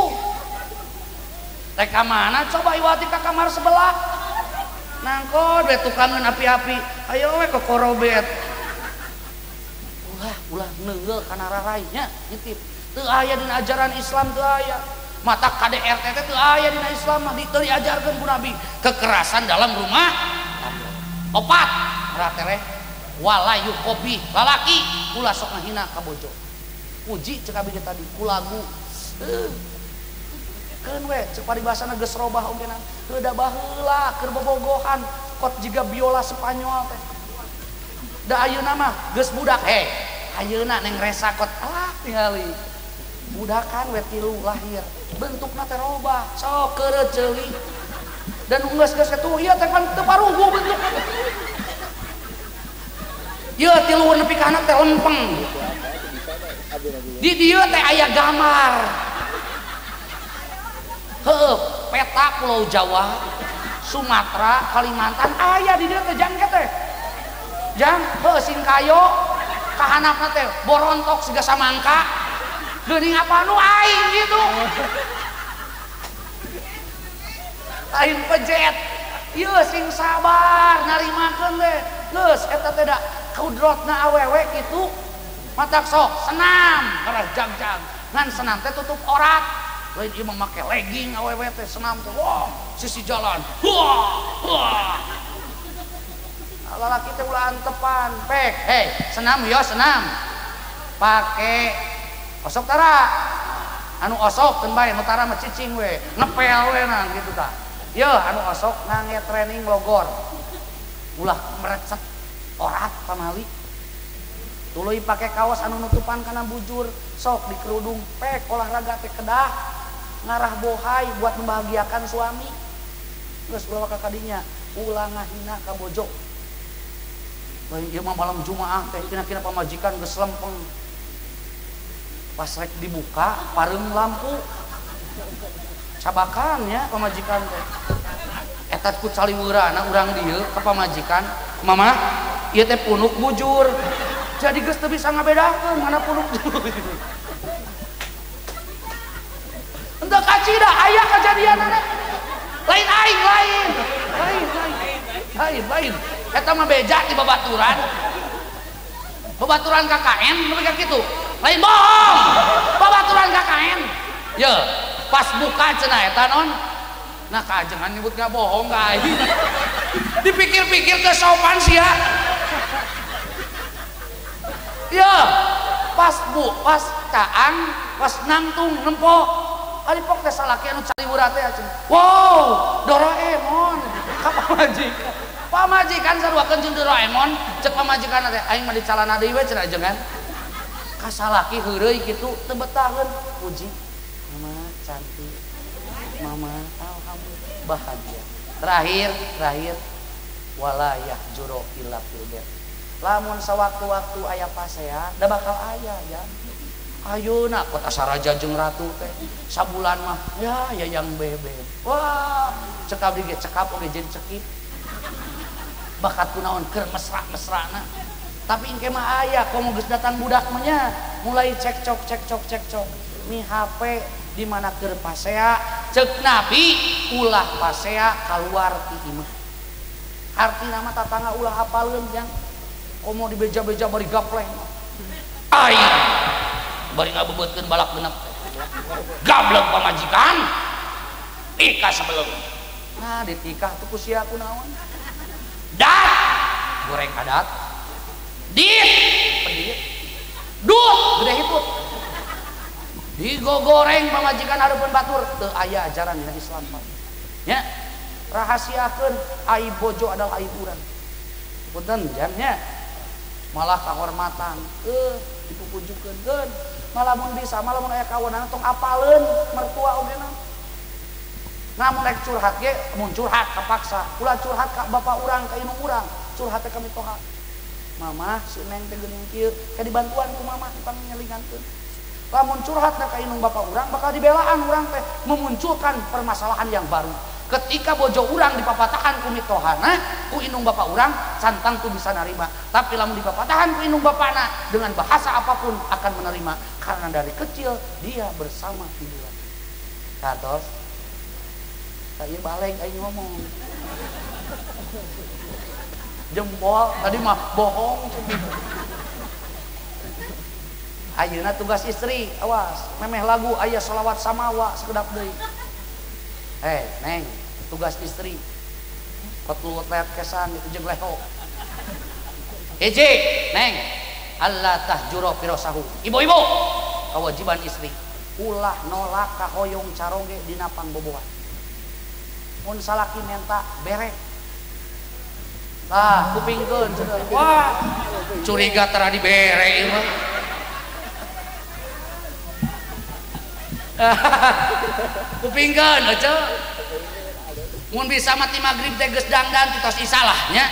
Teh ka mana coba iwati ka kamar sebelah. Nangkot we tukangan api-api. Ayo we ke korobet. Ulah neungeul kana rarainya nitip. Teu aya dina ajaran Islam teu aya. Mata KDRT teh teu aya dina Islam mah teu diajarkeun ku Nabi. Kekerasan dalam rumah opat ratere walayu kopi lalaki ulah sok ngahina ka bojo. Puji cek abdi tadi ku lagu. Keun we cek paribasana geus robah ogenan. Teu da baheula keur bobogohan kot jiga biola Spanyol teh. Da ayeuna mah geus budak ayeuna neng resa kot tingali budakan we 3 lahir bentukna teh robah sok keureut ceuli dan geus atuh ieu teh kan teu parugu bentukna ieu 3 nepi ka anak teh lempeng di dieu teh aya gambar heueuh peta Pulau Jawa Sumatera Kalimantan aya di dieu teh jangke teh jang sing kayo kahanapna teh borontok siga samangka geuning apa nu aing gitu aing pejet ieu sing sabar narimakeun teh geus eta teh da kudrotna awewe kitu matak sok senam kalah jag-jag ngan senam teh tutup orat lain ieu mah make legging awewe teh senam teh wah sisi jalan wah lalaki teh ulah antepan pek senam yo senam pake osok tara anu osok keun bae nu tara mah cicing we ngepel we nah gitu tah ye anu osok ngange training logor ulah merecet orat pamali tuluy pake kaos anu nutupan kana bujur sok di kerudung pek olahraga teh kedah ngarah bohai buat membahagiakan suami geus bawa ka kadinya ulah ngahina ka bojo. Ieu mah malam Jumaah teh kira-kira pamajikan geus lempeng. Pas rek dibuka pareum lampu. Cabakan nya pamajikan teh. Eta ku caliweurana urang dieu ka pamajikan, "Mama, ieu teh punuk bujur." Jadi geus teu bisa ngabedakeun mana punuk bujur. Henteu kacida aya kajadianana. Lain aing lain. Eta mah beja di babaturan KKN mereka gitu lain bohong babaturan KKN ya pas buka cenah eta non nah kajengan nyebut gak bohong gak dipikir-pikir kesopan sia ya pas caang pas nangtung nempok alipok teh salaki anu caliwura teh wow Doraemon pamajikan saruakeun jeung Doraemon cek pamajikan teh aing mah dicalana deui we cenah ajengan kasalaki heureuy kitu teu betaheun puji mama cantik mama alhamdulillah bahagia terakhir walayah juro illa fil bait lamun sawaktu-waktu aya pasean da bakal aya ya ayeuna kota saraja jeung ratu teh sabulan mah ya yang bebek. Wah cek abdi ge cekap oge jeung cekip bakat kunaon keur mesra-mesrana. Tapi engke mah aya komo geus datang budak mah nya mulai cekcok nih HP di mana keur pasea cek Nabi ulah pasea keluar ti imah. Artina mah tatangga ulah hafaleun jang komo di beja-beja bari gapleh. Ai bari ngabebeutkeun balak genep. Gablek pamajikan. Ika sebelum. Nah, ditikah tuh kusia kunaon? Dat goreng adat. Dit pedit. Duh, gede hitut. Digogoreng pamajikan hareupeun batur teu aya ajaran dina Islam Pak. Nya, rahasiakeun aib bojo adalah aib urang. Punten jan nya. Malah kahormatan dipupujukeun malah mun bisa malah mun aya kawanana tong apaleun mertua ogena namun rek curhat ge mun curhat kapaksa ulah curhat ka bapak urang ka indung urang curhat teh ka mitoha mama si neng teh geuning kieu ka dibantuan ku mama tukang nyelingankeun lamun curhat ka indung bapak urang bakal dibelaan urang teh memunculkan permasalahan yang baru. Ketika bojo urang dipapatahan ku mitohana ku indung bapak urang santang tuh bisa nerima, tapi lamun dipapatahan ku indung bapana dengan bahasa apapun akan menerima karena dari kecil dia bersama hiburan. Katos saya balik aing ngomong jempol tadi mah bohong. Ayeuna tugas istri awas memeh lagu aya sholawat samawa sekedap deui. Neng tugas istri patlut leat kesan itu jeung leho hiji neng Allah tahjuro firosahu ibu-ibu kewajiban istri ulah nolak kahoyong caroge dina pangbobohan mun salaki menta bere tah kupingkeun cenah wah curiga tara dibere ieu mah kupingkeun euceu mun bisa mati magrib teh geus dangdan tos isalah nya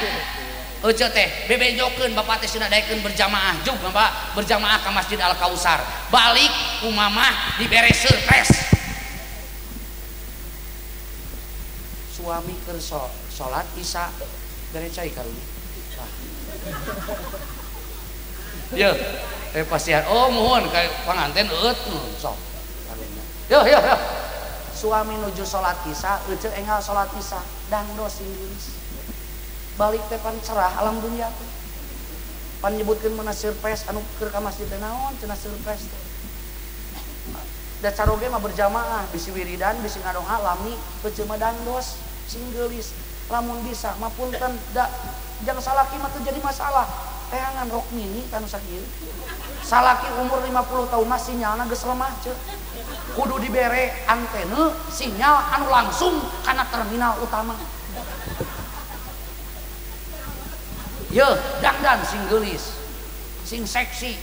euceu teh bebejokeun bapak teh cenah daekeun berjamaah jug bapak berjamaah ka Masjid Al Kausar balik ku mamah dibere surprise suami keur salat isya bere cai karunya Yo, pastian. Oh mohon kayak pengantin sok. Yo. Suami nuju sholat isya, euceuk enggal sholat isya, dangdos Inggris. Balik teh pan cerah alam dunia teh. Pan nyebutkeun meuna surprise anu keur ka masjid teh naon cenah surprise teh. Da caroge mah berjamaah, bisi wiridan, bisi ngadoa lami, euceuk mah dangdos singgelis. Lamun bisa mah punten da jang salaki mah teu jadi masalah. Teangan rok mini kan sakieu. Salaki umur 50 tahun mah sinyalna geus lemah ceuk. Kudu dibere antena sinyal anu langsung kana terminal utama. Ye, dangdan sing geulis, sing seksi.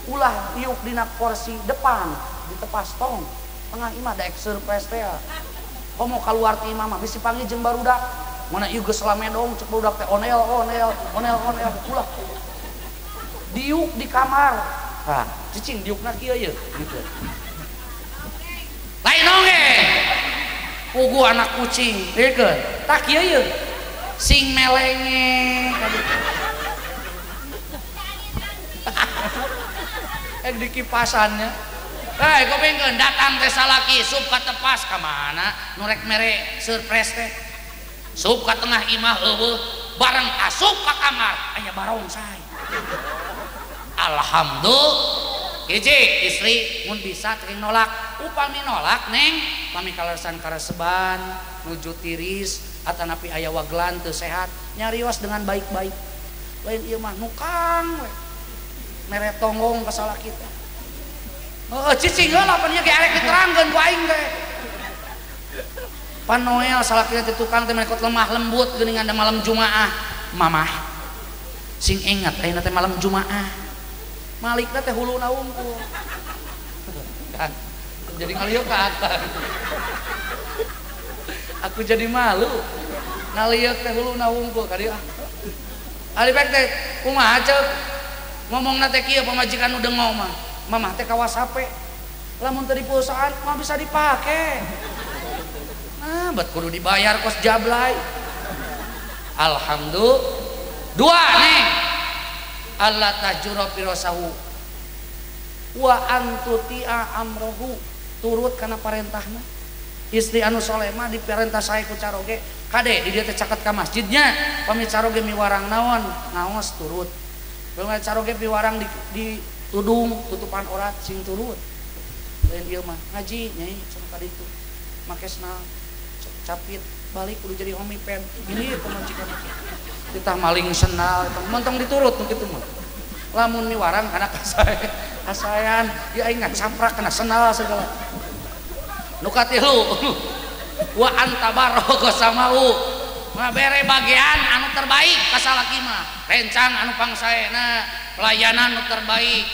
Ulah iuk dina kursi depan ditepas tong. Tengah imah daek surprise teh. Komo kaluar ti imah mah bisi panggil jeung barudak. Mana ieu geus lamedong cek barudak teh onel ulah. Diuk di kamar. Hah, cicing diukna kieu ye gitu. Lain oge. Pugu anak kucing, deukeun. Tah kieu ye. Sing melenge. Di kipasannya. Kopengkeun datang teh salaki sup ka tepas ka mana? Nu rek mere surprise teh. Sup ka tengah imah eueuh, bareng asup ka kamar aya barongsai. Alhamdulillah. Hiji istri mun bisa teuing nolak, upami nolak neng, pami kalasan kareseban, nuju tiris, atanapi aya waglan teu sehat, nyarios dengan baik-baik. Lain ieu mah nukang we. Mere tonggong ka salaki teh. Heuh cicing heula pan ieu ge arek diterangkeun ku aing teh. Pan Noel salaki teh tukang teh menekot lemah lembut geuningan da malam Jumaah. Mamah. Sing ingat ayeuna teh malam Jumaah. Malikna teh huluna wungkul. Kan jadi ngalieu ka akang. Aku jadi malu. Ngalieu teh huluna wungkul ka dieu. Ari bae teh kumaha ceuk? Ngomongna teh kieu pamajikan nu deungo mah. mamah teh kawas HP lamun tadi pulsaan mah bisa dipakai. Nah bet kudu dibayar kos jablay. Alhamdulillah. Dua nih Allah tajuro pirosahu wa antuti'a amrohu, turut karena perintahna. Istri anu soleh mah diperintah saya ku caroge kade di dia teh caket ka masjidnya pami caroge miwarang naon ngaos turut pami caroge miwarang di tudung tutupan orat sing turut lain ieu mah ngaji nyai cenah ka ditu make senal capit balik kudu jadi homie pen ini pemajikan kita maling senal montong diturut kitu mah lamun miwarang kana kasayan ya aing ngacamprak kana senal segala nukatilu wa antabaroko samau ngabere bagian anu terbaik kasalaki mah rencang anu pangsaena pelayanan anu terbaik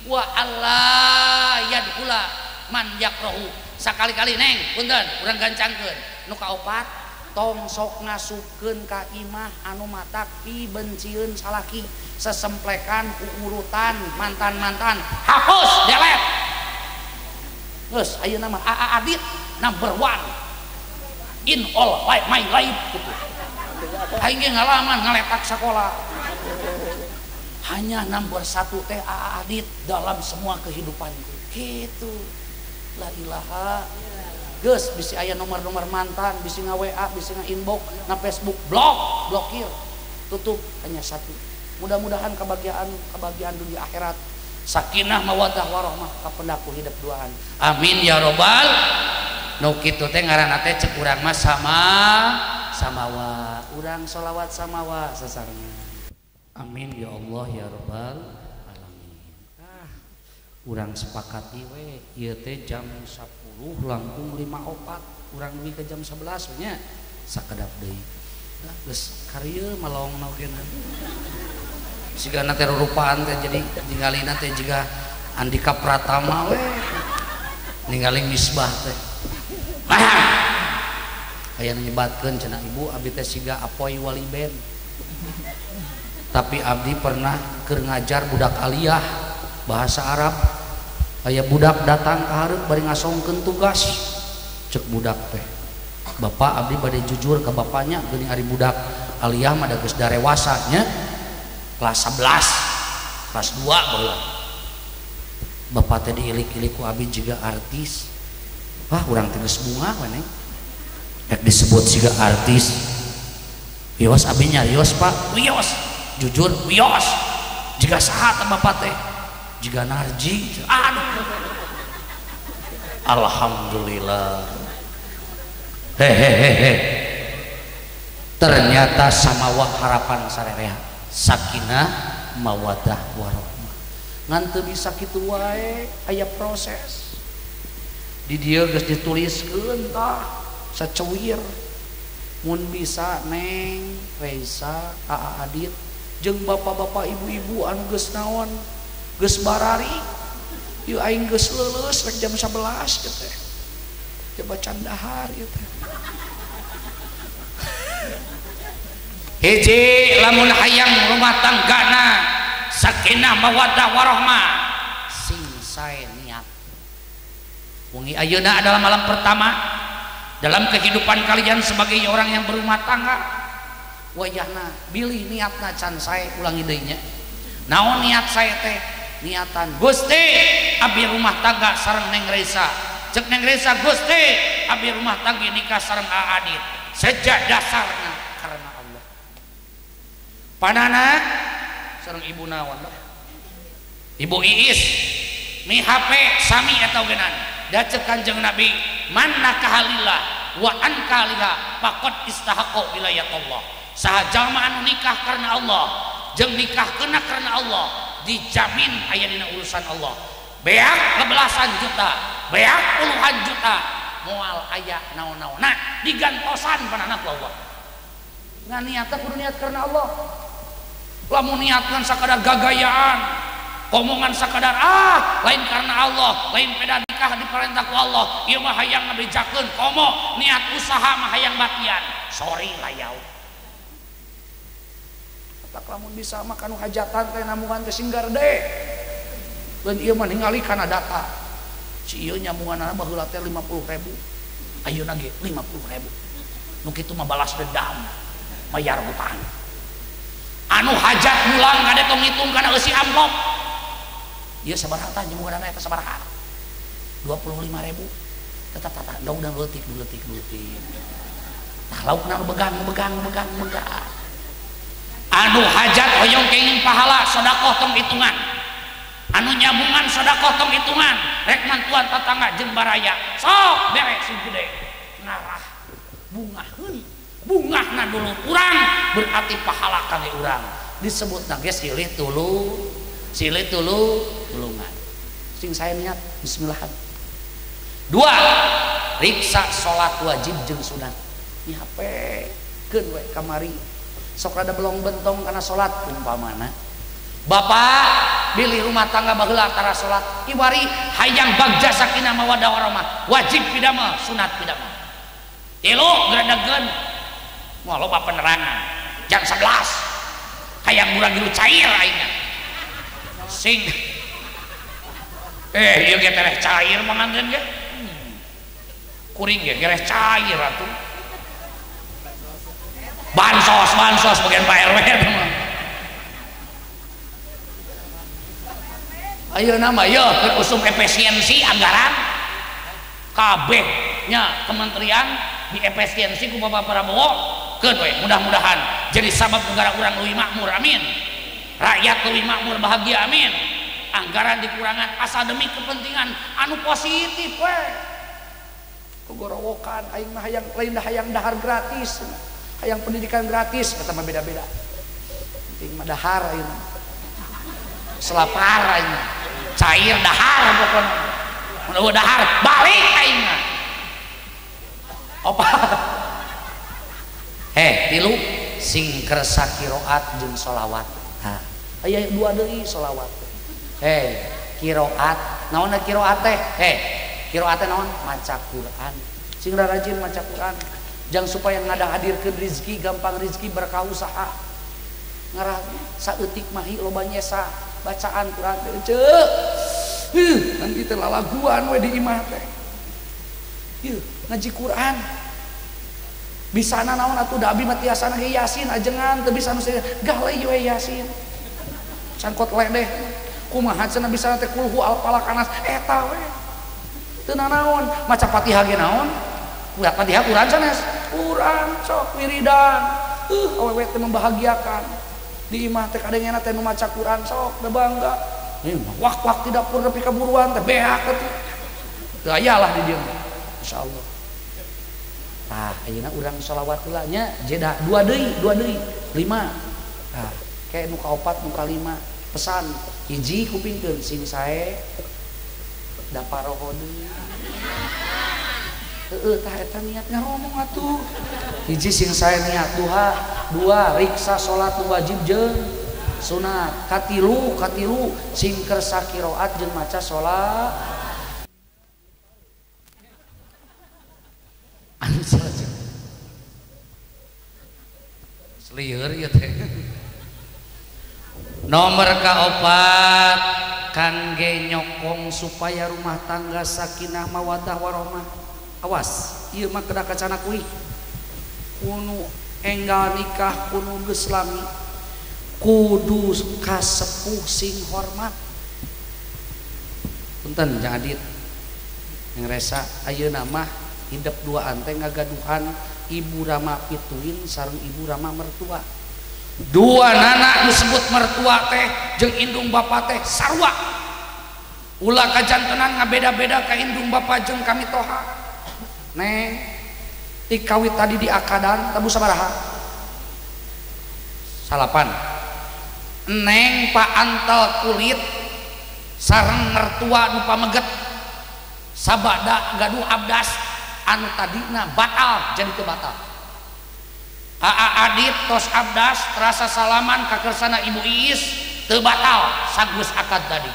wa Allah yadkhula man yakrahu sakali-kali neng punten urang gancangkeun nu kaopat tong sok ngasupkeun ka imah anu matak dibencieun salaki sesemplekan urutan mantan-mantan hapus delete. Terus ayo nama AA Adit number 1 in all my life gitu. Aing ge ngalaman ngaletak sekolah. Hanya nomor 1 teh AA Adit dalam semua kehidupanku. Gitu. La ilaha. Geus bisi aya nomor-nomor mantan, bisi nga-WA, bisi nga-inbox, na Facebook, blokir. Tutup hanya 1. Mudah-mudahan kebahagiaan dunia akhirat. Sakinah mawaddah warahmah kapendaku hidup duaan. Amin ya robbal. Nu kitu teh ngaranna teh cek urang mah samawa. Urang sholawat samawa sasarengan. Amin ya Allah ya robbal alamin. Urang sepakati we ieu teh jam 10 langkung 5.04. Urang nepi ke jam 11 nya sakedap deui. Geus kareu malong naogeuna. Siga nate rupaan teh jadi ninggalina teh jiga Andika Pratama we ninggalin misbah teh aya nyebatkeun cenah ibu abdi teh siga apoy wali band tapi abdi pernah keur ngajar budak aliyah bahasa Arab aya budak datang ka hareup bari ngasongkeun tugas cek budak teh bapak abdi bade jujur ke bapaknya geuning ari budak aliyah mah da geus darewasa nya kelas 11 kelas 2 baheula bapak teh diilik-ilik ku abi juga artis wah urang teh geus bunga we neng rek disebut siga artis wios abi nyarios pak wios jujur wios jiga saha teh bapak teh jiga Narji aduh alhamdulillah hehehe ternyata samawa harapan sarereha sakinah mawaddah warahmah ngan teu bisa kitu wae aya proses di dieu geus dituliskeun tah saceuwir mun bisa Neng Reisa AA Adit jeung bapak-bapak ibu-ibu anu geus naon geus barari ieu aing geus leuleus rek jam 11 kieu teh coba candahar ieu teh hiji lamun hayang rumah tanggana sakinah mawaddah warahmah sing sae niat wengi ayeuna adalah malam pertama dalam kehidupan kalian sebagai orang yang berumah tangga wayahna bilih niatna can sae ulangi deui nya naon niat sae teh niatan Gusti abdi rumah tangga sareng Neng Resa cek Neng Resa Gusti abdi rumah tangga nikah sareng AA Adit sejak dasarna karena Allah panana sareng ibu naon ibu Iis mi HP sami eta ogenan da cek Kanjeng Nabi man nakahalillah wa an kaliha faqad istahaqqa wilayatullah saha jalma anu nikah karena Allah jeung nikah kena karena Allah dijamin aya dina urusan Allah beak belasan juta beak puluhan juta moal aya naon-naon nah digantosan panana ku Allah ngan niatna kudu niat karena Allah lamun niatkan sakadar gagayaan omongan sakadar lain karena Allah lain peda nikah diperintah ku Allah ieu mah hayang ngabejakeun komo niat usaha mah hayang batian sorry layau tak lamun bisa mah kanu hajatan teh namungan teh singgar deui dan ieu mah ningali kana data si ieu nyamunganna baheula teh 50.000 ayeuna ge 50.000 nu kitu mah balas dendam mayar hutang anu hajat mulang kade tong ngitung kana eusi amplop ieu sabaraha tah nyamunganna eta sabaraha 25.000 tetap udah leutik tah laukna begang anu hajat hoyong kenging pahala sedekah tong hitungan anu nyambungan sedekah tong hitungan rek mantuan tetangga jeung baraya sok beres si gede ngarah bungahna dulu urang berarti pahala kangge urang disebutna ge silih tulungan sing saya niat bismillah. 2 riksa salat wajib jeung sunat nyapekeun we kamari sok rada belong bentong karena salat umpamana bapak bilih rumah tangga baheula tara salat ibari hayang bagja sakinah mawaddah warahmah wajib pidamel sunat pidamel 3 geredegeun moal loba penerangan jam 11 hayang murah gilu cair aingna sing ieu ge teh cair mangangkeun ge kuring ge gereh cair atuh bansos bagian Pak RW mah ayeuna mah yeuh keur usum efisiensi anggaran kabeh nya kementerian di efisiensi ku Bapak Prabowo keun we mudah-mudahan jadi sabab negara urang leuwih makmur amin rakyat leuwih makmur bahagia amin anggaran dikurangan asal demi kepentingan anu positif we kegorowokan aing mah hayang lain hayang dahar gratis hayang pendidikan gratis eta mah beda-beda penting mah dahar aing selapar aing cair dahar pokona mun dahar balik aing mah opa 3 sing kersa qiraat jeung sholawat aya 2 deui sholawat qiraat naonna qiraat teh qiraat teh naon maca Quran sing rajin maca Quran jang supaya ngadah hadirkeun rezeki gampang rezeki berkah usaha ngarah saeutik mah loba nyesa bacaan Quran teh ceuk nanti teh lalaguan we di imah teh ngaji Quran bisana naon atuh da abi mah tiasana ge yasin ajengan teu bisa nu galeh we yasin cangkot ledeh kumaha cenah bisa teh kulhu al-falaq anas eta we teu naon maca Fatihah ge naon Fatihah Quran sanes Quran sok wiridan awewe teh membahagiakan di imah teh kadengena teh nu maca Quran sok da bangga wak tidak pun nepi ka buruan teh beak atuh teu aya lah di dieu insyaallah tah ayeuna urang sholawat heula nya jeda 2 deui 5 tah kae nu kaopat nu kalima pesan hiji kupingkeun sing sae da paroho deui tah eta niat ngomong atuh hiji sing sae niat duha 2 riksa salat nu wajib jeung sunat katilu sing kersa qiraat jeung maca salat anu saja selieur ieu teh nomor kaopat kangge nyokong supaya rumah tangga sakinah mawaddah warahmah awas ieu mah kedah kacana kuy kunu enggal nikah kunu geus lami kudu kasepuh sing hormat punten Jang Adit yang resa ayeuna mah hidup 2 teh ngagaduhan ibu rama pituin sareng ibu rama mertua 2 anak disebut mertua teh jeung indung bapa teh sarua ulah kajantenan ngabeda-beda ka indung bapa jeung kami toha neng tikawit tadi di akadan tabu sabaraha 8 neng paantel kulit sareng mertua nu pameget sabada gaduh abdas anu tadina batal jadi teu batal Adit tos abdas terasa salaman ka kersana Ibu Iis teu batal sagus akad tadi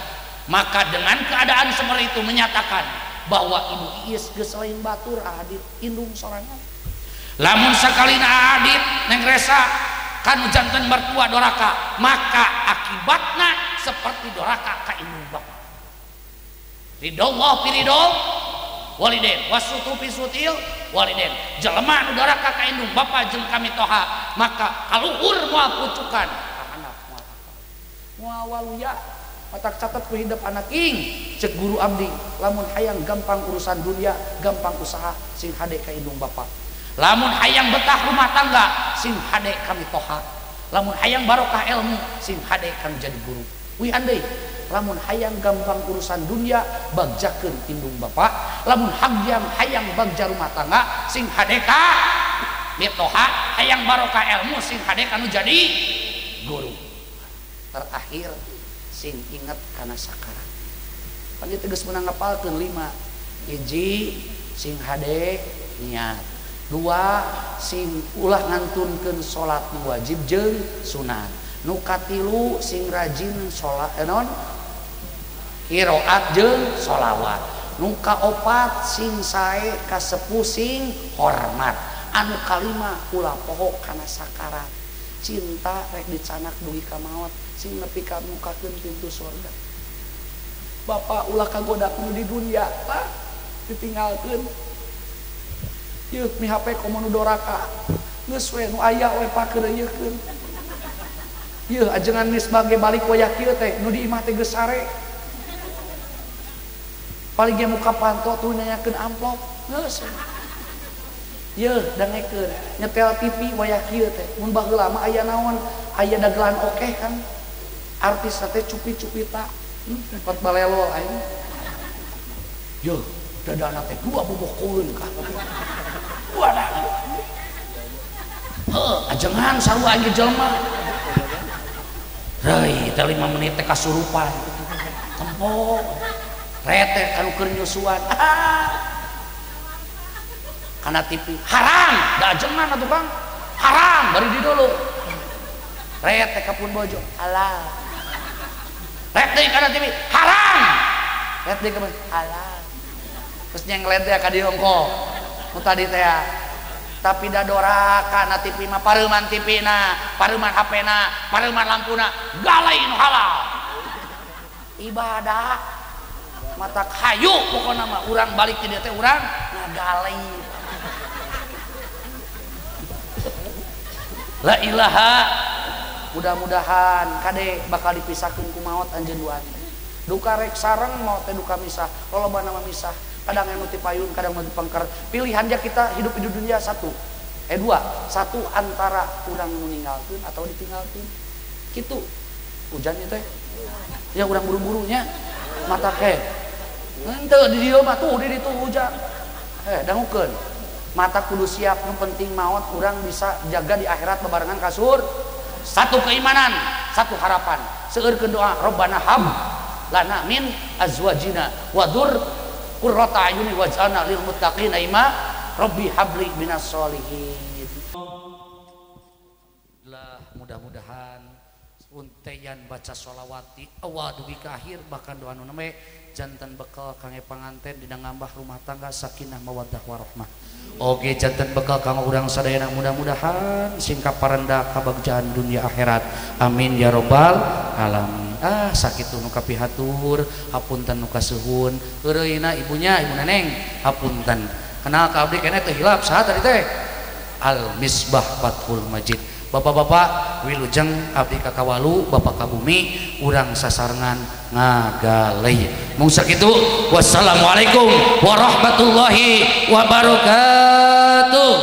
maka dengan keadaan seperti itu menyatakan bahwa Ibu Iis geus lain batur Adit indung sorangan lamun sakalina Adit neng resa kanu janten mertua doraka maka akibatna seperti doraka ka indung bapak ridallah piridol waliden wasutu pisutil waliden jelema nu doraka ka indung bapa jeung kami toha maka kaluhur moal pucukan ka anak moal waluya matak catat ku hidup anak ing cek guru abdi lamun hayang gampang urusan dunia gampang usaha sing hade ka indung bapa lamun hayang betah rumah tangga sing hade kami toha lamun hayang barokah ilmu sing hade kami jadi guru wi andai lamun hayang gampang urusan dunia bagjakeun indung bapa lamun hayang bagja rumah tangga sing hadeka mitoha hayang barokah ilmu sing hadeka nu jadi guru terakhir sing ingat kana sakarat panji tegas menang ngapalkeun 5 hiji sing hade niat 2 sing ulah ngantunkeun salat nu wajib jeung sunat nu katilu sing rajin salat non qiraat jeung sholawat nu kaopat sing sae kasepuh sing hormat anu kalima ulah poho kana sakarat cinta rek dicanak dugi ka maot sing nepi ka mukakeun pintu surga bapa ulah kagoda nu di dunia tah ditinggalkeun yeuh mi HP komo nu doraka geus we nu aya we pakeureuyekeun yeuh ajengan geus bage balik wayah kieu teh nu di imah teh geus sare paling dia muka panto tuh nanyakeun amplop geus yeuh dangekeun nyetel TV wayah kieu teh mun baheula mah aya naon aya dagelan oke kan artis teh cupi-cupita empat balelo aing yeuh dadana teh 2 bobokoeun ka wadah ajengan sarua aing jelema reuy teh 5 menit teh kasurupan tempo rete anu keur nyusuan kana TV haram da ajengan atuh Kang haram bari di dulu rete ka pun bojo halal rete kana TV haram rete ka halal terus nyenglet teh ka diongko nu tadi teh tapi da doraka na TV mah pareuman TV-na pareuman HP-na pareuman lampuna galai nu halal ibadah mata hayu pokoknya mah urang balik ke dia teh urang ngagalai la ilaha mudah-mudahan kade bakal dipisahkeun ku maot anjeun duaan duka rek sareng maot teh duka misah lolobana mah misah kadang anu ti payun kadang anu ti pangker pilihannya kita hidup di dunia satu antara urang nu ninggalkeun atau ditinggalkeun kitu hujan teh ya urang buru-burunya mata ke henteu di dieu mah tuh di ditu hujan dangukeun mata kudu siap nu penting maot urang bisa jaga di akhirat bebarengan kasur satu keimanan satu harapan seueurkeun doa Rabbana hab lana min azwajina wa dzur qurrata ayuni waj'alna lil muttaqina imama Rabbi habli minas sholihin lah mudah-mudahan unteyan baca sholawati awal dugi ke akhir bahkan doa nu neme jantan bekal kangge panganten dina ngambah rumah tangga sakinah mawaddah warahmah oge jantan bekal kanggo urang sadayana mudah-mudahan sing kaparenda kabagjaan dunia akhirat amin ya robbal alamin sakitu nu kapihatur hapunten nu kasuhun eureuna ibunya ibu neneng hapunten kenal ka abdi keneh teh hilap saha tadi teh al misbah fathul majid bapak-bapak wilujeng abdi kakawalu bapak kabumi urang sasarengan ngagalei mung sakitu wassalamualaikum warahmatullahi wabarakatuh.